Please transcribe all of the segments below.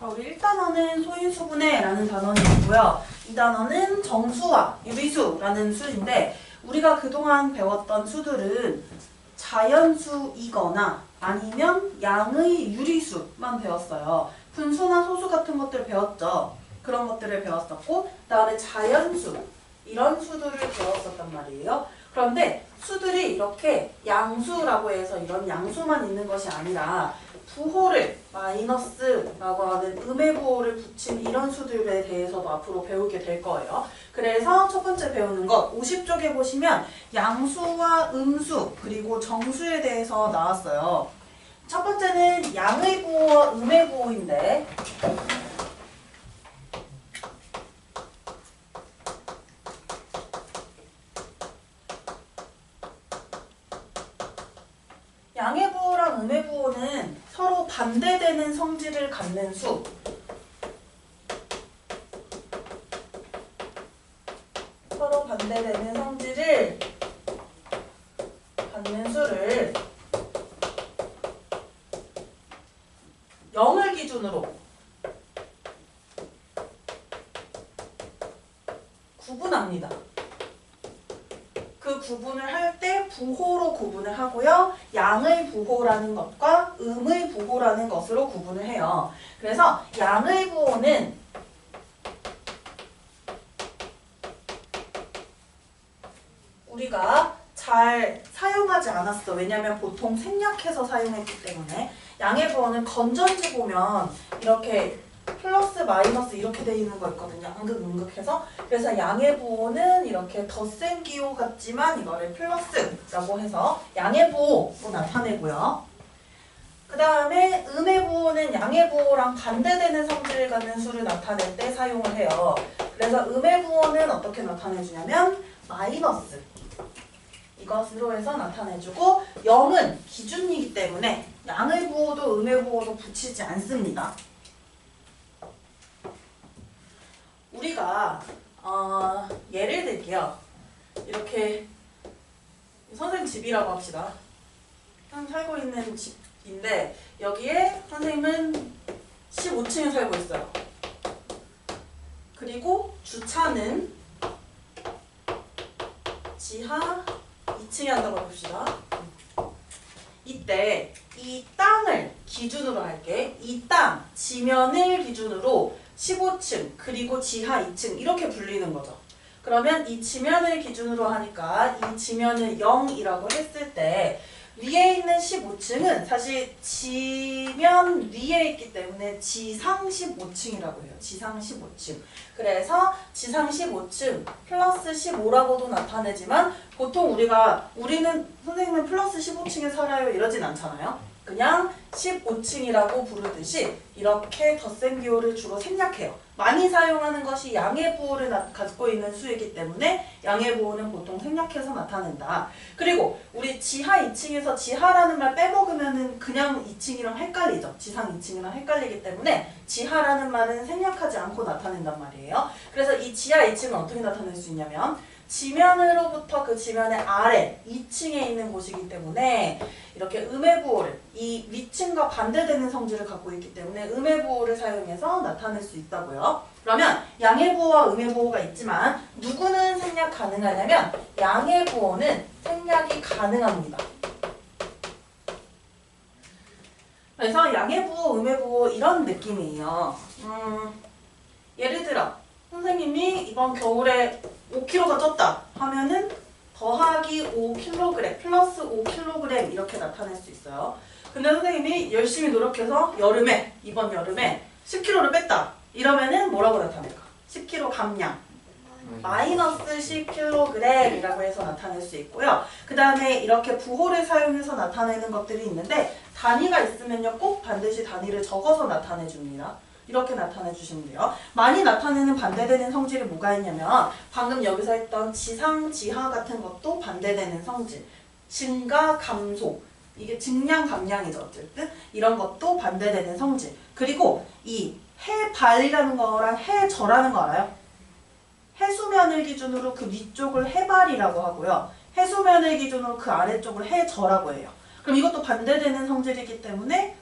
자, 우리 1단원은 소인수분해라는 단원이 있고요. 2단원은 정수와 유리수라는 수인데 우리가 그동안 배웠던 수들은 자연수이거나 아니면 양의 유리수만 배웠어요. 분수나 소수 같은 것들 배웠죠. 그런 것들을 배웠었고 그 다음에 자연수 이런 수들을 배웠었단 말이에요. 그런데 수들이 이렇게 양수라고 해서 이런 양수만 있는 것이 아니라 부호를 마이너스라고 하는 음의 부호를 붙인 이런 수들에 대해서도 앞으로 배우게 될 거예요. 그래서 첫 번째 배우는 것 50쪽에 보시면 양수와 음수 그리고 정수에 대해서 나왔어요. 첫 번째는 양의 부호와 음의 부호인데 양의 부호랑 음의 부호는 서로 반대되는 성질을 갖는 수. 서로 반대되는 성질을 갖는 수를 0을 기준으로 구분합니다. 그 구분을 할 때 부호로 구분을 하고요. 양의 부호라는 것과 음의 부호라는 것으로 구분을 해요. 그래서 양의 부호는 우리가 잘 사용하지 않았어. 왜냐하면 보통 생략해서 사용했기 때문에. 양의 부호는 건전지 보면 이렇게 플러스 마이너스 이렇게 돼 있는 거 있거든요. 음극해서. 그래서 양의 부호는 이렇게 덧셈 기호 같지만 이거를 플러스라고 해서 양의 부호로 나타내고요. 그 다음에 음의 부호는 양의 부호랑 반대되는 성질을 갖는 수를 나타낼 때 사용을 해요. 그래서 음의 부호는 어떻게 나타내주냐면 마이너스 이것으로 해서 나타내주고 0은 기준이기 때문에 양의 부호도 음의 부호도 붙이지 않습니다. 우리가 예를 들게요. 이렇게 선생님 집이라고 합시다. 형 살고 있는 집인데 여기에 선생님은 15층에 살고 있어요. 그리고 주차는 지하 2층에 한다고 해봅시다. 이때 이 땅을 기준으로 할게. 이 땅, 지면을 기준으로 15층 그리고 지하 2층 이렇게 불리는 거죠. 그러면 이 지면을 기준으로 하니까 이 지면을 0이라고 했을 때 위에 있는 15층은 사실 지면 위에 있기 때문에 지상 15층이라고 해요. 지상 15층. 그래서 지상 15층 플러스 15라고도 나타내지만 보통 우리는 선생님은 플러스 15층에 살아요 이러진 않잖아요. 그냥 15층이라고 부르듯이 이렇게 덧셈 기호를 주로 생략해요. 많이 사용하는 것이 양의 부호를 갖고 있는 수이기 때문에 양의 부호는 보통 생략해서 나타낸다. 그리고 우리 지하 2층에서 지하라는 말 빼먹으면은 그냥 2층이랑 헷갈리죠. 지상 2층이랑 헷갈리기 때문에 지하라는 말은 생략하지 않고 나타낸단 말이에요. 그래서 이 지하 2층은 어떻게 나타낼 수 있냐면 지면으로부터 그 지면의 아래 2층에 있는 곳이기 때문에 이렇게 음의 부호를 이 위층과 반대되는 성질을 갖고 있기 때문에 음의 부호를 사용해서 나타낼 수 있다고요. 그러면 양의 부호와 음의 부호가 있지만 누구는 생략 가능하냐면 양의 부호는 생략이 가능합니다. 그래서 양의 부호, 음의 부호 이런 느낌이에요. 예를 들어 선생님이 이번 겨울에 5kg가 쪘다 하면은 더하기 5kg 플러스 5kg 이렇게 나타낼 수 있어요. 근데 선생님이 열심히 노력해서 이번 여름에 10kg를 뺐다 이러면은 뭐라고 나타낼까? 10kg 감량 마이너스 10kg이라고 해서 나타낼 수 있고요. 그 다음에 이렇게 부호를 사용해서 나타내는 것들이 있는데 단위가 있으면요 꼭 반드시 단위를 적어서 나타내 줍니다. 이렇게 나타내 주시면 돼요. 많이 나타내는 반대되는 성질이 뭐가 있냐면 방금 여기서 했던 지상, 지하 같은 것도 반대되는 성질. 증가, 감소. 이게 증량, 감량이죠. 어쨌든 이런 것도 반대되는 성질. 그리고 이 해발이라는 거랑 해저라는 거 알아요? 해수면을 기준으로 그 위쪽을 해발이라고 하고요. 해수면을 기준으로 그 아래쪽을 해저라고 해요. 그럼 이것도 반대되는 성질이기 때문에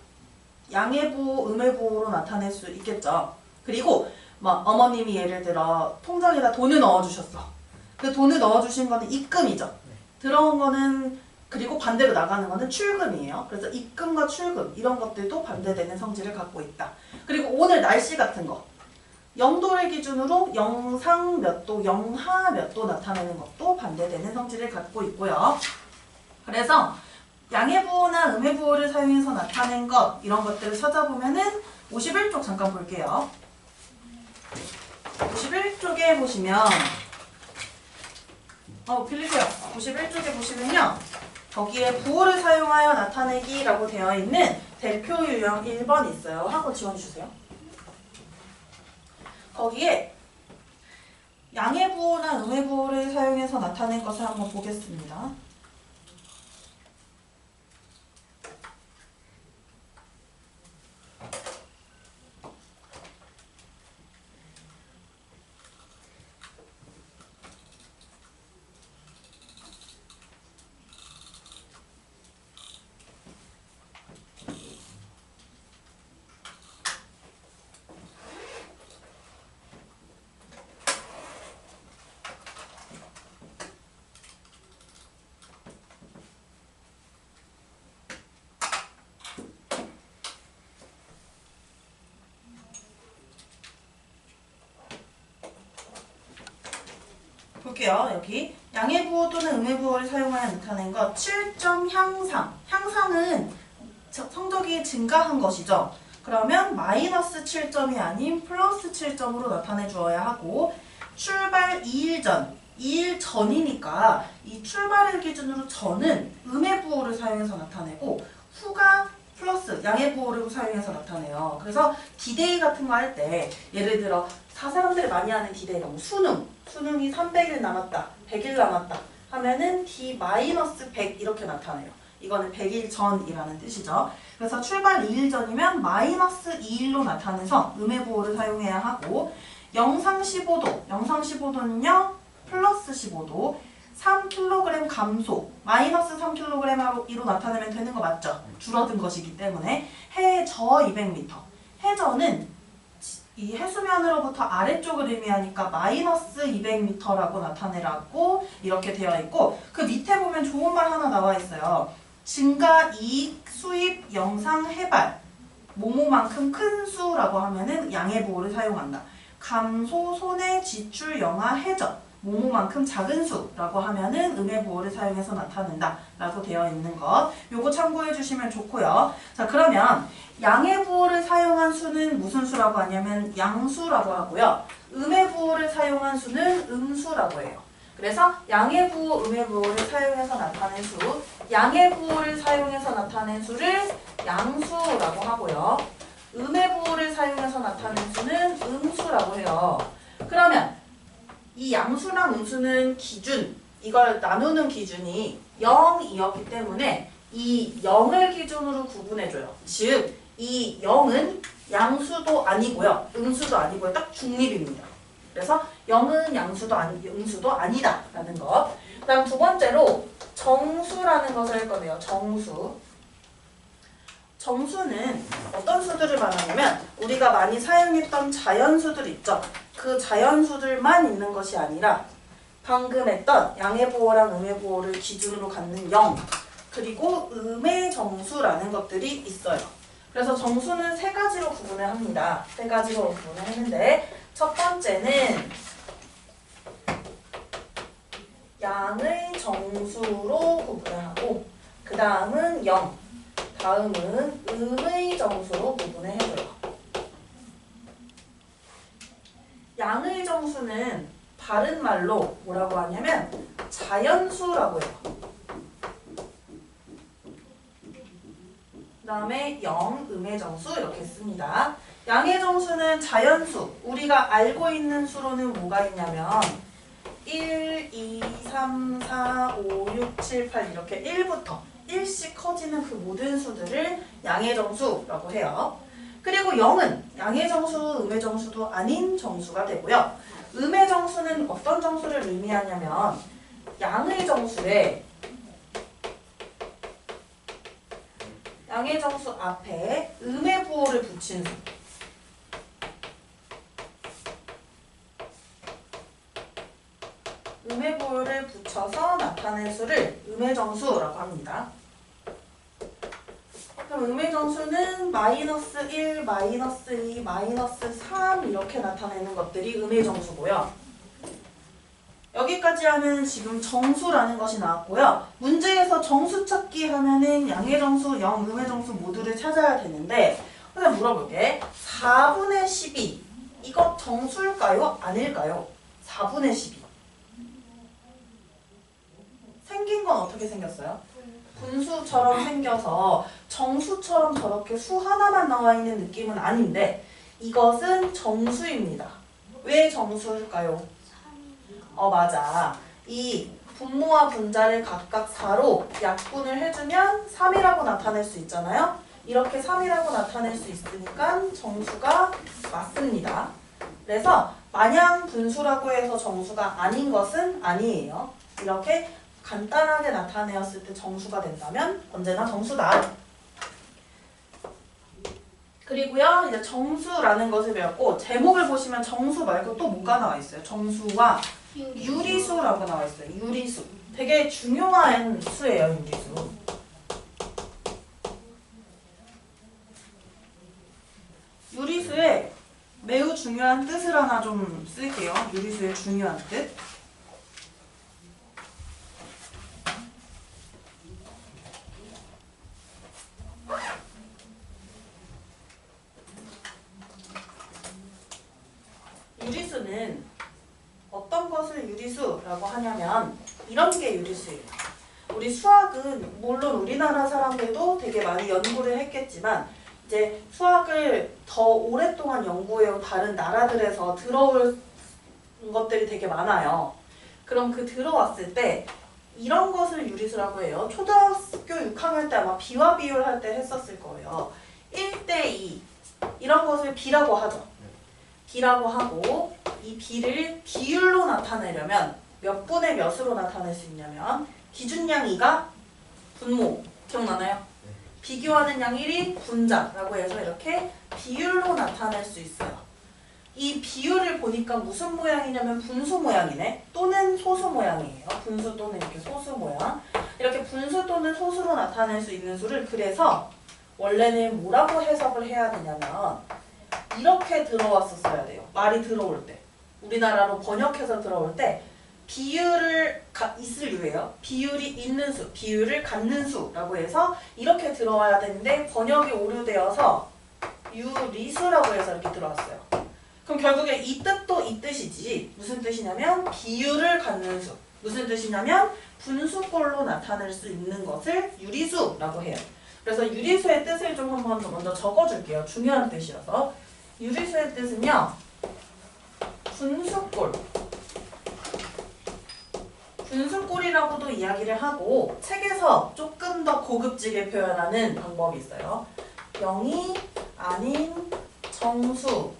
양의 부호, 음의 부호로 나타낼 수 있겠죠. 그리고 막 어머님이 예를 들어 통장에다 돈을 넣어주셨어. 그 돈을 넣어주신 거는 입금이죠. 들어온 거는 그리고 반대로 나가는 거는 출금이에요. 그래서 입금과 출금 이런 것들도 반대되는 성질을 갖고 있다. 그리고 오늘 날씨 같은 거 0도를 기준으로 영상 몇 도, 영하 몇 도 나타내는 것도 반대되는 성질을 갖고 있고요. 그래서 양의 부호나 음의 부호를 사용해서 나타낸 것 이런 것들을 찾아보면은 51쪽 잠깐 볼게요. 51쪽에 보시면 빌리세요. 51쪽에 보시면요. 거기에 부호를 사용하여 나타내기라고 되어 있는 대표 유형 1번 있어요. 한번 지워주세요. 거기에 양의 부호나 음의 부호를 사용해서 나타낸 것을 한번 보겠습니다. 볼게요. 여기 양의 부호 또는 음의 부호를 사용하여 나타낸 것 7점 향상. 향상은 성적이 증가한 것이죠. 그러면 마이너스 7점이 아닌 플러스 7점으로 나타내 주어야 하고 출발 2일 전, 2일 전이니까 이 출발을 기준으로 전은 음의 부호를 사용해서 나타내고 후가 플러스 양의 부호를 사용해서 나타내요. 그래서 디데이 같은 거 할 때 예를 들어 사람들이 많이 하는 디데이가 뭐 수능이 300일 남았다, 100일 남았다 하면은 D-100 이렇게 나타내요. 이거는 100일 전이라는 뜻이죠. 그래서 출발 2일 전이면 마이너스 2일로 나타내서 음의 부호를 사용해야 하고 영상 15도, 영상 15도는요 플러스 15도 3kg 감소, 마이너스 3kg으로 나타내면 되는 거 맞죠? 줄어든 것이기 때문에 해저 200m, 해저는 이 해수면으로부터 아래쪽을 의미하니까 마이너스 200m라고 나타내라고 이렇게 되어 있고 그 밑에 보면 좋은 말 하나 나와 있어요. 증가, 이익, 수입, 영상, 해발 뭐뭐만큼 큰 수라고 하면은 양의 부호를 사용한다. 감소, 손해, 지출, 영하, 해저 뭐뭐만큼 작은 수라고 하면은 음의 부호를 사용해서 나타낸다 라고 되어 있는 것 요거 참고해 주시면 좋고요. 자 그러면 양의 부호를 사용한 수는 무슨 수라고 하냐면 양수라고 하고요. 음의 부호를 사용한 수는 음수라고 해요. 그래서 양의 부호, 음의 부호를 사용해서 나타낸 수, 양의 부호를 사용해서 나타낸 수를 양수라고 하고요. 음의 부호를 사용해서 나타낸 수는 음수라고 해요. 그러면 이 양수랑 음수는 기준, 이걸 나누는 기준이 0이었기 때문에 이 0을 기준으로 구분해줘요. 즉, 이 0은 양수도 아니고요. 음수도 아니고요. 딱 중립입니다. 그래서 0은 양수도 음수도 아니다 라는 것. 그 다음 두 번째로 정수라는 것을 할 거네요. 정수. 정수는 어떤 수들을 말하냐면 우리가 많이 사용했던 자연수들 있죠. 그 자연수들만 있는 것이 아니라 방금 했던 양의 부호랑 음의 부호를 기준으로 갖는 0 그리고 음의 정수라는 것들이 있어요. 그래서 정수는 세 가지로 구분을 합니다. 세 가지로 구분을 했는데 첫 번째는 양의 정수로 구분을 하고 그 다음은 0 다음은 음의 정수로 구분을 해줘요. 양의 정수는 바른 말로 뭐라고 하냐면 자연수라고 해요. 그 다음에 0, 음의 정수 이렇게 씁니다. 양의 정수는 자연수, 우리가 알고 있는 수로는 뭐가 있냐면 1, 2, 3, 4, 5, 6, 7, 8 이렇게 1부터 1씩 커지는 그 모든 수들을 양의 정수라고 해요. 그리고 0은 양의 정수, 음의 정수도 아닌 정수가 되고요. 음의 정수는 어떤 정수를 의미하냐면 양의 정수에 양의 정수 앞에 음의 음해보호를 붙인 수. 음해보호를 붙여서 나타낸 수를 음해정수라고 합니다. 그럼 음해정수는 마이너스 1, 마이너스 2, 마이너스 3 이렇게 나타내는 것들이 음해정수고요. 여기까지 하면 지금 정수라는 것이 나왔고요. 문제에서 정수 찾기 하면은 양해정수, 음해정수 모두를 찾아야 되는데 그냥 물어볼게. 4분의 12 이거 정수일까요? 아닐까요? 4분의 12 생긴 건 어떻게 생겼어요? 분수처럼 생겨서 정수처럼 저렇게 수 하나만 나와 있는 느낌은 아닌데 이것은 정수입니다. 왜 정수일까요? 맞아. 이 분모와 분자를 각각 4로 약분을 해주면 3이라고 나타낼 수 있잖아요. 이렇게 3이라고 나타낼 수 있으니까 정수가 맞습니다. 그래서 마냥 분수라고 해서 정수가 아닌 것은 아니에요. 이렇게 간단하게 나타내었을 때 정수가 된다면 언제나 정수다. 그리고요, 이제 정수라는 것을 배웠고 제목을 보시면 정수 말고 또 뭐가 나와 있어요? 정수와 유리수라고 나와 있어요. 유리수. 되게 중요한 수예요, 유리수. 유리수의 매우 중요한 뜻을 하나 좀 쓸게요. 유리수의 중요한 뜻. 유리수는 어떤 것을 유리수라고 하냐면 이런 게 유리수예요. 우리 수학은 물론 우리나라 사람들도 되게 많이 연구를 했겠지만 이제 수학을 더 오랫동안 연구해온 다른 나라들에서 들어올 것들이 되게 많아요. 그럼 그 들어왔을 때 이런 것을 유리수라고 해요. 초등학교 6학년 때 아마 비와 비율 할 때 했었을 거예요. 1대2 이런 것을 비라고 하죠. 비라고 하고 이 비를 비율로 나타내려면 몇 분의 몇으로 나타낼 수 있냐면 기준량 2가 분모 기억나나요? 비교하는 양 1이 분자라고 해서 이렇게 비율로 나타낼 수 있어요. 이 비율을 보니까 무슨 모양이냐면 분수 모양이네. 또는 소수 모양이에요. 분수 또는 이렇게 소수 모양. 이렇게 분수 또는 소수로 나타낼 수 있는 수를 그래서 원래는 뭐라고 해석을 해야 되냐면 이렇게 들어왔었어야 돼요. 말이 들어올 때. 우리나라로 번역해서 들어올 때 비율을 있을 유예요. 비율이 있는 수, 비율을 갖는 수라고 해서 이렇게 들어와야 되는데 번역이 오류되어서 유리수라고 해서 이렇게 들어왔어요. 그럼 결국에 이 뜻도 이 뜻이지. 무슨 뜻이냐면 비율을 갖는 수. 무슨 뜻이냐면 분수꼴로 나타낼 수 있는 것을 유리수라고 해요. 그래서 유리수의 뜻을 좀 한번 먼저 적어줄게요. 중요한 뜻이라서. 유리수의 뜻은요. 분수꼴. 분수꼴이라고도 이야기를 하고 책에서 조금 더 고급지게 표현하는 방법이 있어요. 0이 아닌 정수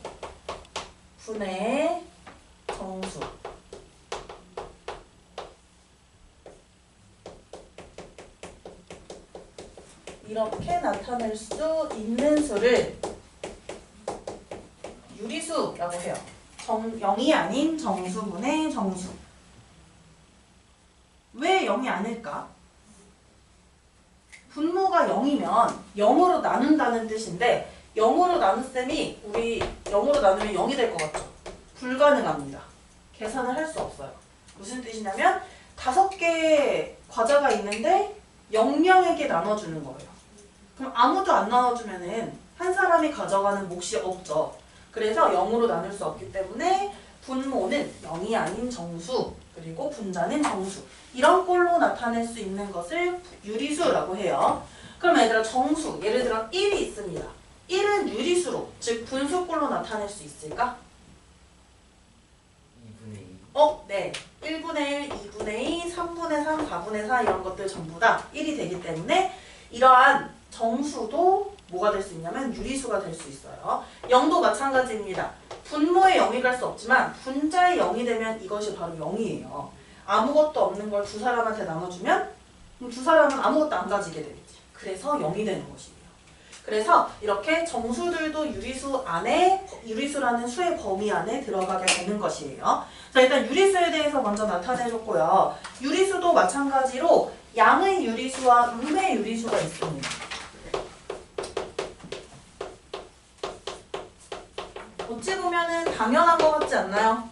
분의 정수. 이렇게 나타낼 수 있는 수를 유리수라고 해요. 0이 아닌 정수분의 정수. 왜 0이 아닐까? 분모가 0이면 0으로 나눈다는 뜻인데 0으로 나눈 셈이 우리 0으로 나누면 0이 될 것 같죠? 불가능합니다. 계산을 할 수 없어요. 무슨 뜻이냐면 5개의 과자가 있는데 0명에게 나눠주는 거예요. 그럼 아무도 안 나눠주면은 한 사람이 가져가는 몫이 없죠. 그래서 0으로 나눌 수 없기 때문에 분모는 0이 아닌 정수 그리고 분자는 정수 이런 꼴로 나타낼 수 있는 것을 유리수라고 해요. 그럼 얘들아 정수 예를 들어 1이 있습니다. 1은 유리수로 즉 분수꼴로 나타낼 수 있을까? 2분의 2. 네. 1분의 1, 2분의 2, 3분의 3, 4분의 4 이런 것들 전부 다 1이 되기 때문에 이러한 정수도 뭐가 될 수 있냐면 유리수가 될 수 있어요. 0도 마찬가지입니다. 분모에 0이 갈 수 없지만 분자에 0이 되면 이것이 바로 0이에요. 아무것도 없는 걸 두 사람한테 나눠주면 두 사람은 아무것도 안 가지게 되겠지. 그래서 0이 되는 것이에요. 그래서 이렇게 정수들도 유리수 안에, 유리수라는 수의 범위 안에 들어가게 되는 것이에요. 자, 일단 유리수에 대해서 먼저 나타내줬고요. 유리수도 마찬가지로 양의 유리수와 음의 유리수가 있습니다. 어찌 보면은 당연한 것 같지 않나요?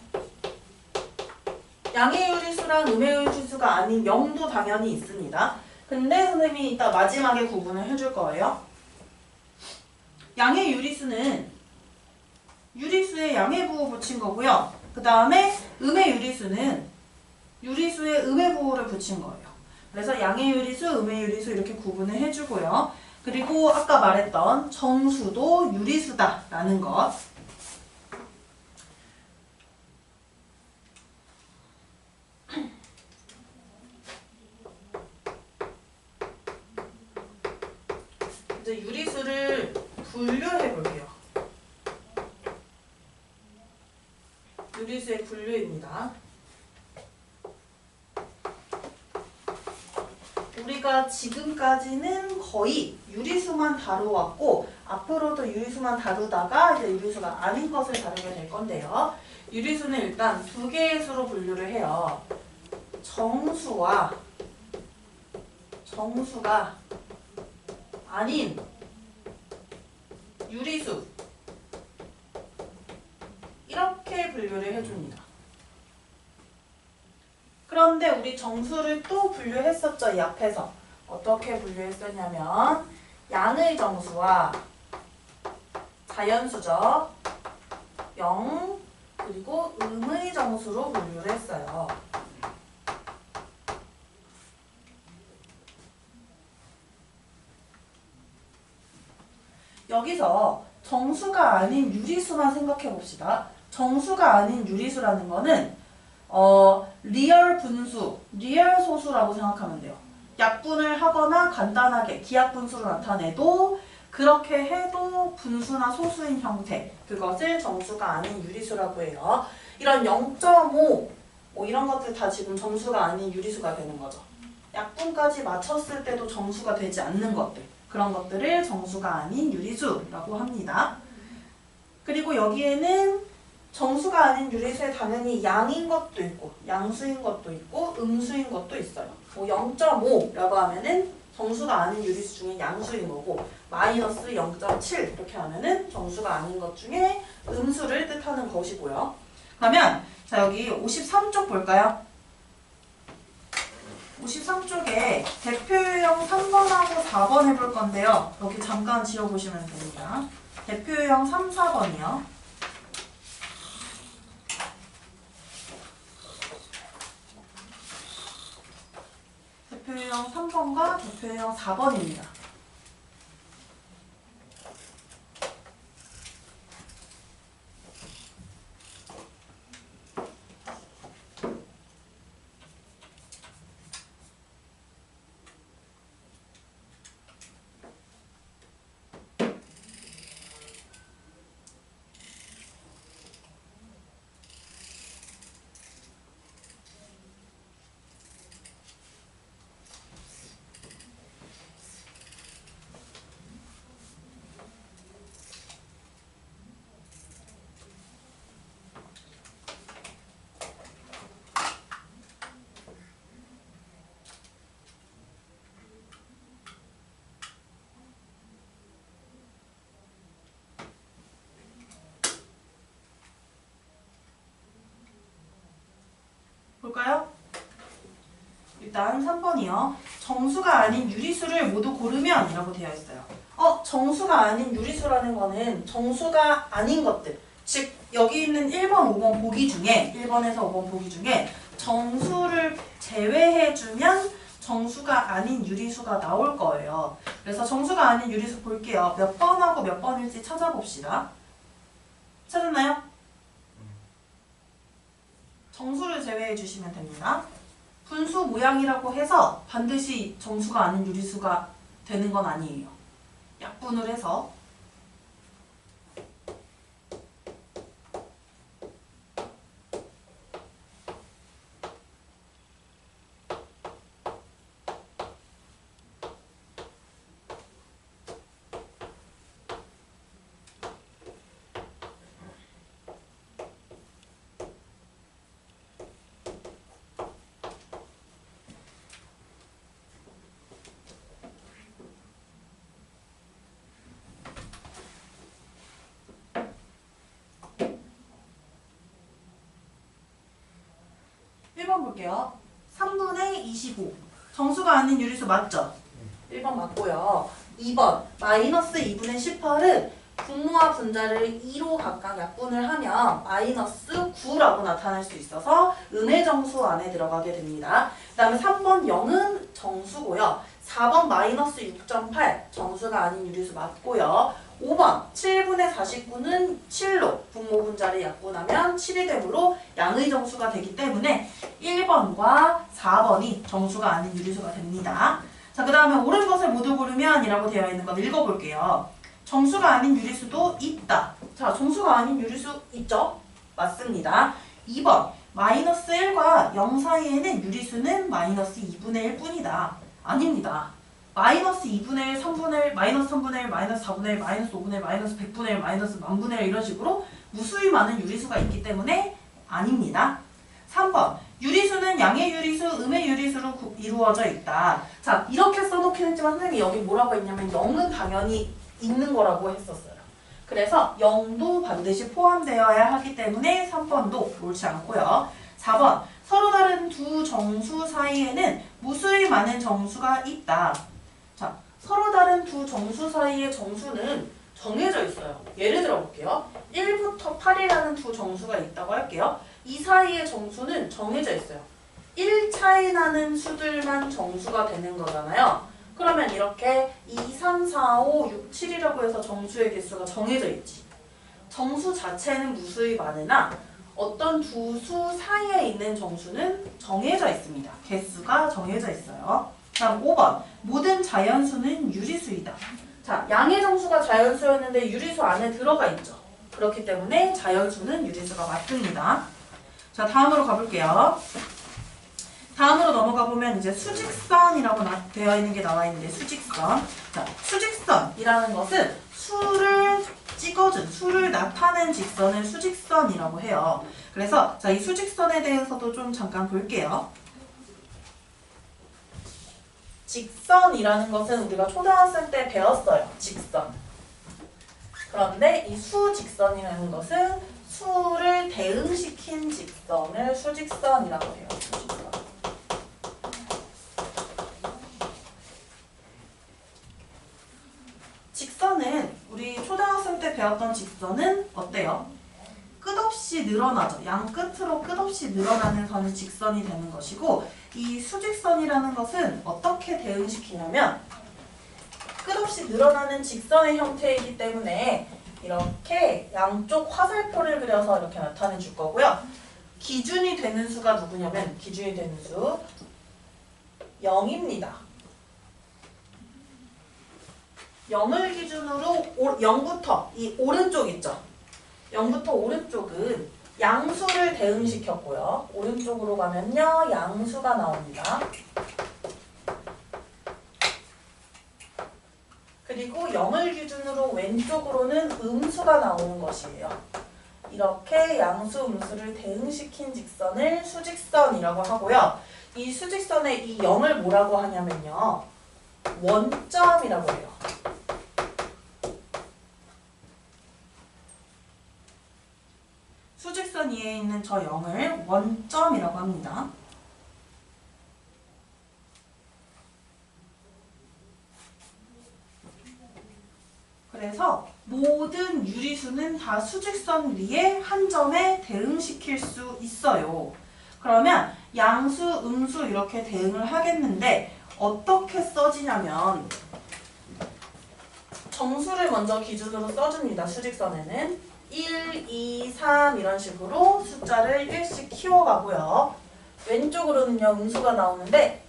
양의 유리수랑 음의 유리수가 아닌 0도 당연히 있습니다. 근데 선생님이 이따 마지막에 구분을 해줄 거예요. 양의 유리수는 유리수에 양의 부호 붙인 거고요. 그 다음에 음의 유리수는 유리수에 음의 부호를 붙인 거예요. 그래서 양의 유리수, 음의 유리수 이렇게 구분을 해주고요. 그리고 아까 말했던 정수도 유리수다라는 것. 이제 유리수를 분류해 볼게요. 유리수의 분류입니다. 우리가 지금까지는 거의 유리수만 다루었고 앞으로도 유리수만 다루다가 이제 유리수가 아닌 것을 다루게 될 건데요. 유리수는 일단 두 개의 수로 분류를 해요. 정수와 정수가 아닌 유리수 이렇게 분류를 해줍니다. 그런데 우리 정수를 또 분류했었죠. 이 앞에서. 어떻게 분류했었냐면 양의 정수와 자연수죠. 0 그리고 음의 정수로 분류를 했어요. 여기서 정수가 아닌 유리수만 생각해 봅시다. 정수가 아닌 유리수라는 거는 리얼 분수, 리얼 소수라고 생각하면 돼요. 약분을 하거나 간단하게 기하분수로 나타내도 그렇게 해도 분수나 소수인 형태, 그것을 정수가 아닌 유리수라고 해요. 이런 0.5 뭐 이런 것들 다 지금 정수가 아닌 유리수가 되는 거죠. 약분까지 맞췄을 때도 정수가 되지 않는 것들, 그런 것들을 정수가 아닌 유리수라고 합니다. 그리고 여기에는 정수가 아닌 유리수에 당연히 양인 것도 있고 양수인 것도 있고 음수인 것도 있어요. 뭐 0.5라고 하면은 정수가 아닌 유리수 중에 양수인 거고 마이너스 0.7 이렇게 하면은 정수가 아닌 것 중에 음수를 뜻하는 것이고요. 그러면 자 여기 53쪽 볼까요? 53쪽에 대표유형 3번하고 4번 해볼 건데요. 여기 잠깐 지워보시면 됩니다. 대표유형 3, 4번이요. 대표유형 3번과 대표유형 4번입니다. 볼까요? 일단 3번이요. 정수가 아닌 유리수를 모두 고르면 이라고 되어 있어요. 정수가 아닌 유리수라는 거는 정수가 아닌 것들, 즉 여기 있는 1번, 5번 보기 중에 1번에서 5번 보기 중에 정수를 제외해주면 정수가 아닌 유리수가 나올 거예요. 그래서 정수가 아닌 유리수 볼게요. 몇 번하고 몇 번일지 찾아봅시다. 찾았나요? 정수를 제외해 주시면 됩니다. 분수 모양이라고 해서 반드시 정수가 아닌 유리수가 되는 건 아니에요. 약분을 해서 1번 볼게요. 3분의 25. 정수가 아닌 유리수 맞죠? 1번 맞고요. 2번 마이너스 2분의 18은 분모와 분자를 2로 각각 약분을 하면 마이너스 9라고 나타낼 수 있어서 음의 정수 안에 들어가게 됩니다. 그 다음에 3번 0은 정수고요. 4번 마이너스 6.8 정수가 아닌 유리수 맞고요. 5번 7분의 49는 7로 분모 분자를 약분하면 7이 되므로 양의 정수가 되기 때문에 1번과 4번이 정수가 아닌 유리수가 됩니다. 자, 그 다음에 옳은 것을 모두 고르면 이라고 되어 있는 건 읽어볼게요. 정수가 아닌 유리수도 있다. 자, 정수가 아닌 유리수 있죠? 맞습니다. 2번 마이너스 1과 0 사이에는 유리수는 마이너스 2분의 1 뿐이다. 아닙니다. 마이너스 2분의 1, 3분의 1, 마이너스 3분의 1, 마이너스 4분의 1, 마이너스 5분의 1, 마이너스 100분의 1, 마이너스 만분의 1 이런 식으로 무수히 많은 유리수가 있기 때문에 아닙니다. 3번 유리수는 양의 유리수, 음의 유리수로 이루어져 있다. 자, 이렇게 써놓긴 했지만 선생님이 여기 뭐라고 했냐면 0은 당연히 있는 거라고 했었어요. 그래서 0도 반드시 포함되어야 하기 때문에 3번도 옳지 않고요. 4번 서로 다른 두 정수 사이에는 무수히 많은 정수가 있다. 자, 서로 다른 두 정수 사이의 정수는 정해져 있어요. 예를 들어 볼게요. 1부터 8이라는 두 정수가 있다고 할게요. 이 사이의 정수는 정해져 있어요. 1 차이 나는 수들만 정수가 되는 거잖아요. 그러면 이렇게 2, 3, 4, 5, 6, 7이라고 해서 정수의 개수가 정해져 있지. 정수 자체는 무수히 많으나 어떤 두 수 사이에 있는 정수는 정해져 있습니다. 개수가 정해져 있어요. 다음 5번 모든 자연수는 유리수이다. 자, 양의 정수가 자연수였는데 유리수 안에 들어가 있죠. 그렇기 때문에 자연수는 유리수가 맞습니다. 자, 다음으로 가볼게요. 다음으로 넘어가 보면 이제 수직선이라고 되어 있는 게 나와 있는데 수직선. 자, 수직선이라는 것은 수를 찍어준, 수를 나타낸 직선을 수직선이라고 해요. 그래서 자, 이 수직선에 대해서도 좀 잠깐 볼게요. 직선이라는 것은 우리가 초등학생 때 배웠어요. 직선. 그런데 이 수직선이라는 것은 수를 대응시킨 직선을 수직선이라고 해요. 수직선. 직선은 우리 초등학생 때 배웠던 직선은 어때요? 끝없이 늘어나죠. 양 끝으로 끝없이 늘어나는 선이 직선이 되는 것이고 이 수직선이라는 것은 어떻게 대응시키냐면 끝없이 늘어나는 직선의 형태이기 때문에 이렇게 양쪽 화살표를 그려서 이렇게 나타내 줄 거고요. 기준이 되는 수가 누구냐면 기준이 되는 수 0입니다. 0을 기준으로 0부터 이 오른쪽 있죠. 0부터 오른쪽은 양수를 대응시켰고요. 오른쪽으로 가면요. 양수가 나옵니다. 그리고 0을 기준으로 왼쪽으로는 음수가 나오는 것이에요. 이렇게 양수, 음수를 대응시킨 직선을 수직선이라고 하고요. 이 수직선의 이 0을 뭐라고 하냐면요. 원점이라고 해요. 수직선 위에 있는 저 0을 원점이라고 합니다. 그래서 모든 유리수는 다 수직선 위에 한 점에 대응시킬 수 있어요. 그러면 양수, 음수 이렇게 대응을 하겠는데 어떻게 써지냐면 정수를 먼저 기준으로 써줍니다. 수직선에는 1, 2, 3 이런 식으로 숫자를 1씩 키워가고요. 왼쪽으로는요. 음수가 나오는데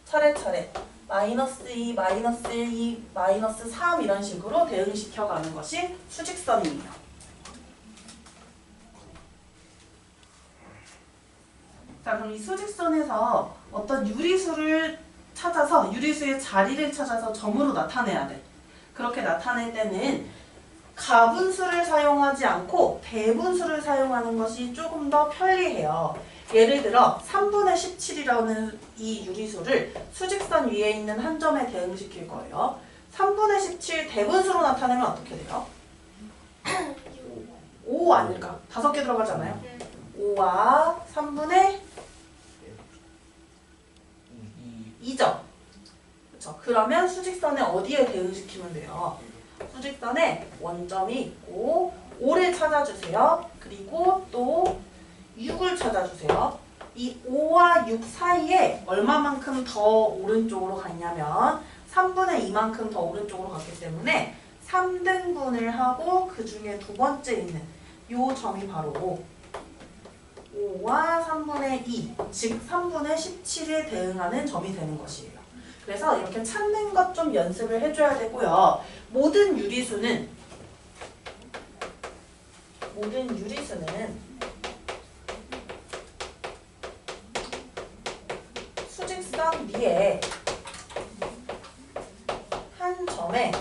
차례차례 마이너스 2, 마이너스 1, 2, 마이너스 3 이런 식으로 대응시켜가는 것이 수직선입니다. 자, 그럼 이 수직선에서 어떤 유리수를 찾아서 유리수의 자리를 찾아서 점으로 나타내야 돼. 그렇게 나타낼 때는 가분수를 사용하지 않고 대분수를 사용하는 것이 조금 더 편리해요. 예를 들어 3분의 17이라는 이 유리수를 수직선 위에 있는 한 점에 대응시킬 거예요. 3분의 17 대분수로 나타내면 어떻게 돼요? 5 아닐까? 5개 들어가잖아요. 5와 3분의 2점. 그쵸? 그러면 수직선에 어디에 대응시키면 돼요? 수직선에 원점이 있고 5를 찾아주세요. 그리고 또 6을 찾아주세요. 이 5와 6 사이에 얼마만큼 더 오른쪽으로 갔냐면 3분의 2만큼 더 오른쪽으로 갔기 때문에 3등분을 하고 그 중에 두 번째 있는 요 점이 바로 5와 3분의 2, 즉 3분의 17에 대응하는 점이 되는 것이에요. 그래서 이렇게 찾는 것 좀 연습을 해줘야 되고요. 모든 유리수는 수직선 위에 한 점에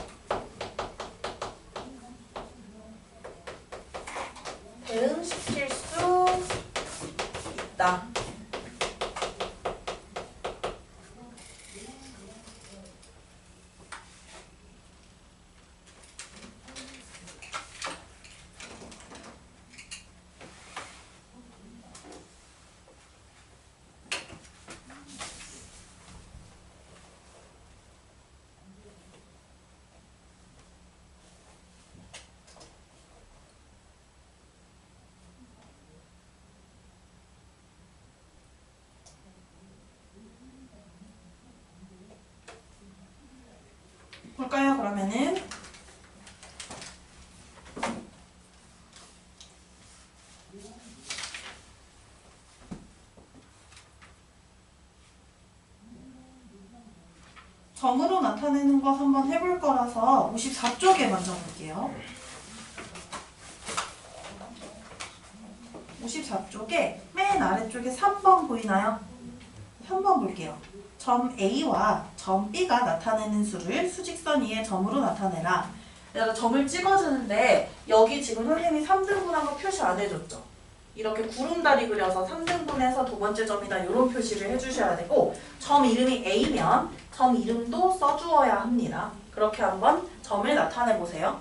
대응시킬 수 있다. 볼까요? 그러면은 점으로 나타내는 것 한번 해볼 거라서 54쪽에 먼저 볼게요. 54쪽에 맨 아래쪽에 3번 보이나요? 3번 볼게요. 점 A와 점 B가 나타내는 수를 수직선 위의 점으로 나타내라. 내가 점을 찍어주는데 여기 지금 선생님이 3등분한 거 표시 안 해줬죠? 이렇게 구름다리 그려서 3등분해서 두 번째 점이다 이런 표시를 해주셔야 되고 점 이름이 A면 점 이름도 써주어야 합니다. 그렇게 한번 점을 나타내 보세요.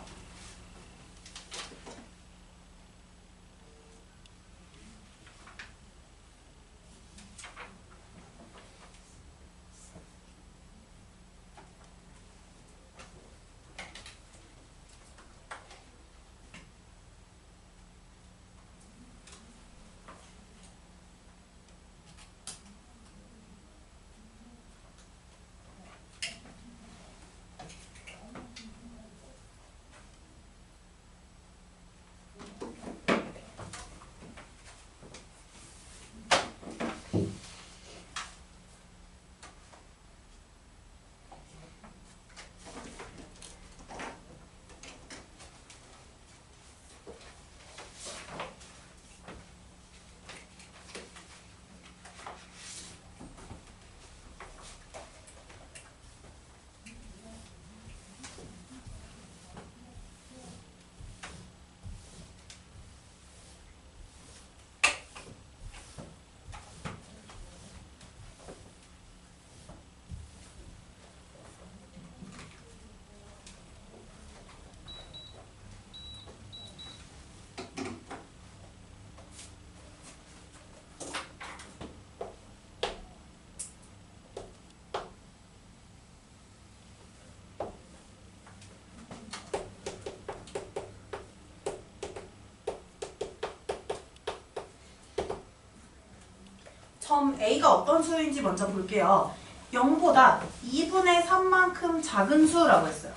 점 A가 어떤 수인지 먼저 볼게요. 0보다 2분의 3만큼 작은 수라고 했어요.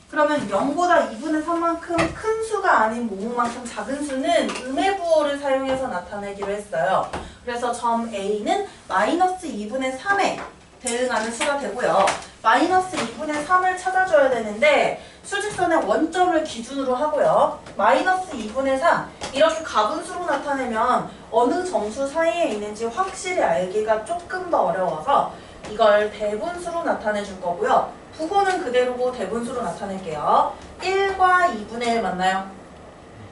그러면 0보다 2분의 3만큼 큰 수가 아닌 뭐뭐만큼 작은 수는 음의 부호를 사용해서 나타내기로 했어요. 그래서 점 A는 마이너스 2분의 3에 대응하는 수가 되고요. 마이너스 2분의 3을 찾아줘야 되는데 수직선의 원점을 기준으로 하고요. 마이너스 2분의 3 이렇게 가분수로 나타내면 어느 점수 사이에 있는지 확실히 알기가 조금 더 어려워서 이걸 대분수로 나타내 줄 거고요. 부호는 그대로고 대분수로 나타낼게요. 1과 2분의 1 맞나요?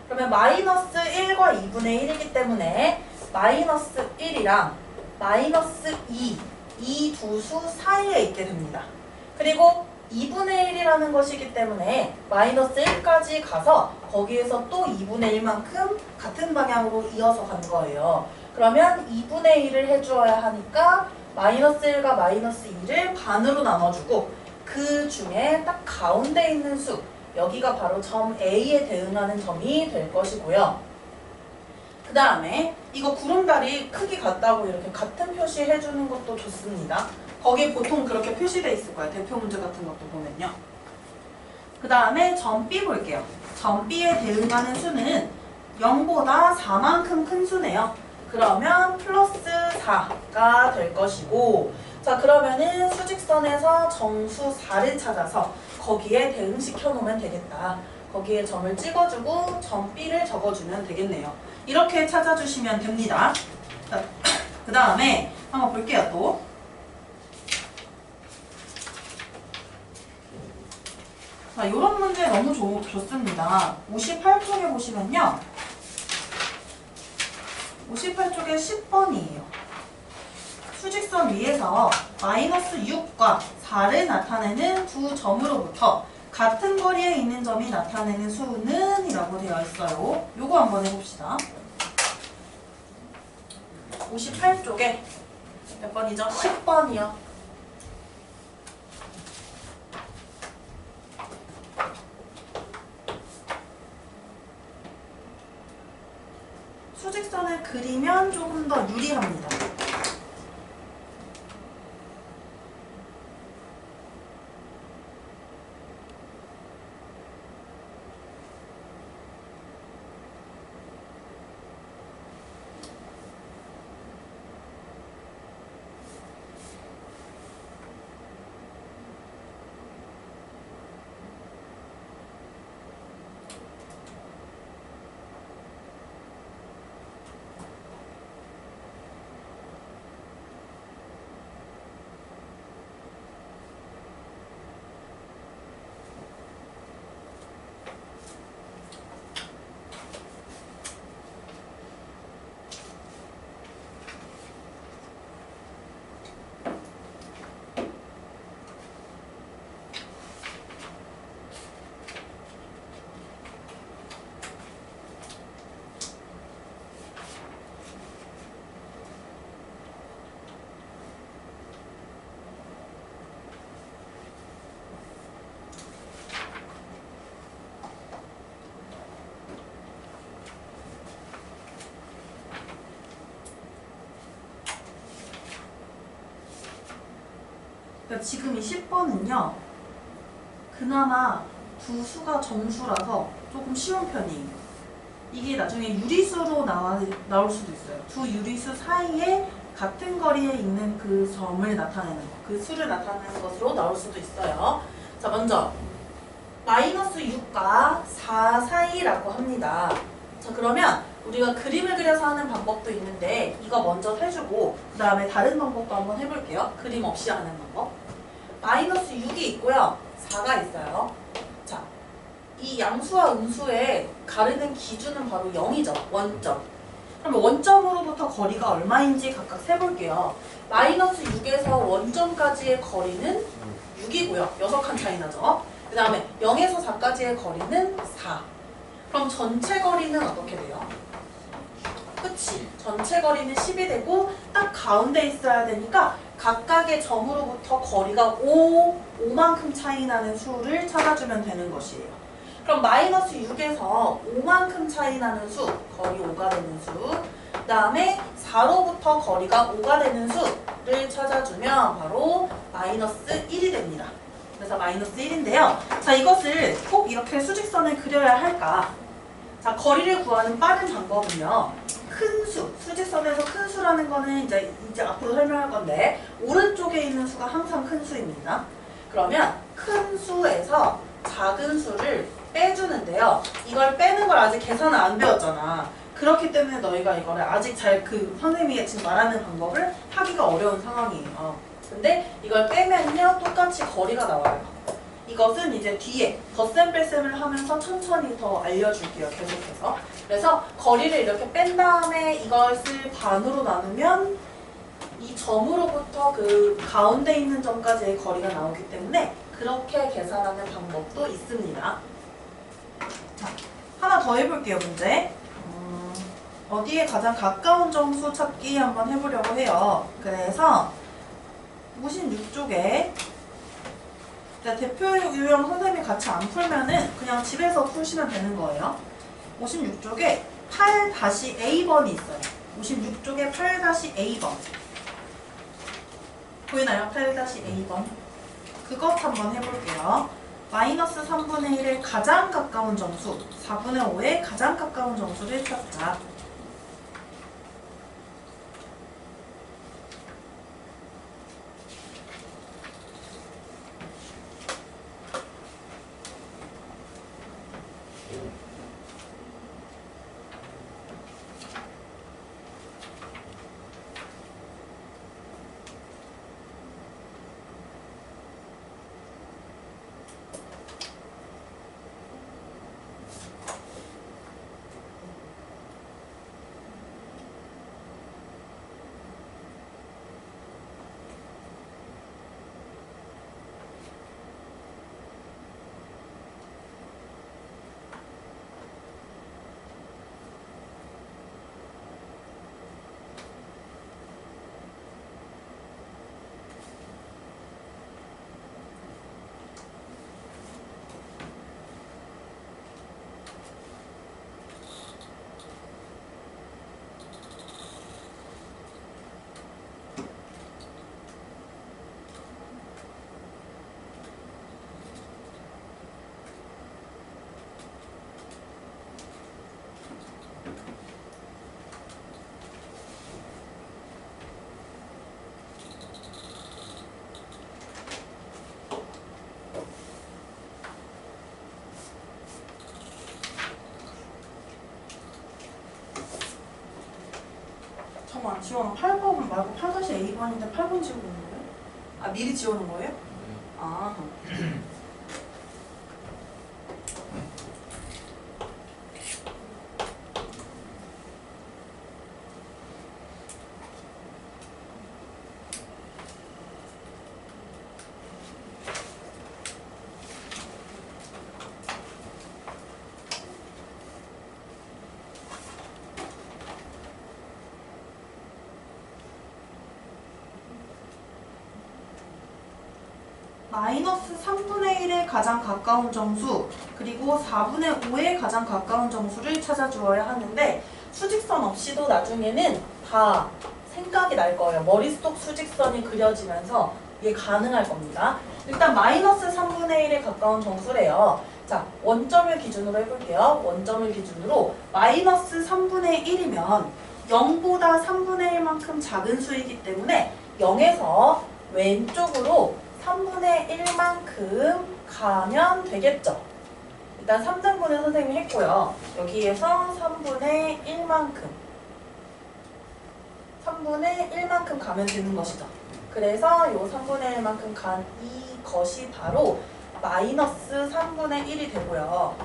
그러면 마이너스 1과 2분의 1이기 때문에 마이너스 1이랑 마이너스 2 이 두 수 사이에 있게 됩니다. 그리고 2분의 1이라는 것이기 때문에 마이너스 1까지 가서 거기에서 또 2분의 1만큼 같은 방향으로 이어서 간 거예요. 그러면 2분의 1을 해주어야 하니까 마이너스 1과 마이너스 2를 반으로 나눠주고 그 중에 딱 가운데 있는 수, 여기가 바로 점 A에 대응하는 점이 될 것이고요. 그 다음에 이거 구름다리 크기 같다고 이렇게 같은 표시 해주는 것도 좋습니다. 거기에 보통 그렇게 표시돼 있을 거예요. 대표 문제 같은 것도 보면요. 그 다음에 점 B 볼게요. 점 B에 대응하는 수는 0보다 4만큼 큰 수네요. 그러면 플러스 4가 될 것이고, 자 그러면은 수직선에서 정수 4를 찾아서 거기에 대응시켜 놓으면 되겠다. 거기에 점을 찍어주고 점 B를 적어주면 되겠네요. 이렇게 찾아주시면 됩니다. 그 다음에 한번 볼게요. 또 자, 이런 문제 너무 좋습니다. 58쪽에 보시면요. 58쪽에 10번이에요. 수직선 위에서 마이너스 6과 4를 나타내는 두 점으로부터 같은 거리에 있는 점이 나타내는 수는 이라고 되어 있어요. 요거 한번 해봅시다. 58쪽에 몇 번이죠? 10번이요. 수직선을 그리면 조금 더 유리합니다. 그러니까 지금 이 10번은요. 그나마 두 수가 정수라서 조금 쉬운 편이에요. 이게 나중에 유리수로 나올 수도 있어요. 두 유리수 사이에 같은 거리에 있는 그 점을 나타내는 거, 그 수를 나타내는 것으로 나올 수도 있어요. 자, 먼저 마이너스 6과 4 사이라고 합니다. 자, 그러면 우리가 그림을 그려서 하는 방법도 있는데 이거 먼저 해주고 그 다음에 다른 방법도 한번 해볼게요. 그림 없이 하는 방법. 마이너스 6이 있고요. 4가 있어요. 자, 이 양수와 음수의 가르는 기준은 바로 0이죠. 원점. 그럼 원점으로부터 거리가 얼마인지 각각 세볼게요. 마이너스 6에서 원점까지의 거리는 6이고요. 6칸 차이 나죠. 그 다음에 0에서 4까지의 거리는 4. 그럼 전체 거리는 어떻게 돼요? 그치? 전체 거리는 10이 되고 딱 가운데 있어야 되니까 각각의 점으로부터 거리가 5만큼 차이 나는 수를 찾아주면 되는 것이에요. 그럼 마이너스 6에서 5만큼 차이 나는 수, 거리 5가 되는 수, 그 다음에 4로부터 거리가 5가 되는 수를 찾아주면 바로 마이너스 1이 됩니다. 그래서 마이너스 1인데요. 자, 이것을 꼭 이렇게 수직선을 그려야 할까? 자, 거리를 구하는 빠른 방법은요. 큰 수, 수직선에서 큰 수라는 거는 이제 앞으로 설명할 건데 오른쪽에 있는 수가 항상 큰 수입니다. 그러면 큰 수에서 작은 수를 빼주는데요. 이걸 빼는 걸 아직 계산을 안 배웠잖아. 그렇기 때문에 너희가 이거를 아직 잘 선생님이 지금 말하는 방법을 하기가 어려운 상황이에요. 근데 이걸 빼면요 똑같이 거리가 나와요. 이것은 이제 뒤에 덧셈 뺄셈을 하면서 천천히 더 알려줄게요. 계속해서. 그래서 거리를 이렇게 뺀 다음에 이것을 반으로 나누면 이 점으로부터 그 가운데 있는 점까지의 거리가 나오기 때문에 그렇게 계산하는 방법도 있습니다. 자, 하나 더 해볼게요. 문제. 어디에 가장 가까운 점수 찾기 한번 해보려고 해요. 그래서 56쪽에 대표 유형 선생님이 같이 안 풀면은 그냥 집에서 푸시면 되는 거예요. 56쪽에 8-A번이 있어요. 56쪽에 8-A번. 보이나요? 8-A번. 그것 한번 해볼게요. 마이너스 3분의 1의 가장 가까운 정수, 4분의 5의 가장 가까운 정수를 찾자. 잠깐만, 지원아 8번 말고 8-A번인데 8번 지우고 있는 거예요? 아, 미리 지우는 거예요? 아. 마이너스 3분의 1의 가장 가까운 정수, 그리고 4분의 5의 가장 가까운 정수를 찾아주어야 하는데 수직선 없이도 나중에는 다 생각이 날 거예요. 머릿속 수직선이 그려지면서 이게 가능할 겁니다. 일단 마이너스 3분의 1에 가까운 정수래요. 자, 원점을 기준으로 해볼게요. 원점을 기준으로 마이너스 3분의 1이면 0보다 3분의 1만큼 작은 수이기 때문에 0에서 왼쪽으로 3분의 1만큼 가면 되겠죠. 일단 3등분을 선생님이 했고요. 여기에서 3분의 1만큼 가면 되는 것이죠. 그래서 요 3분의 1만큼 간 이것이 바로 마이너스 3분의 1이 되고요.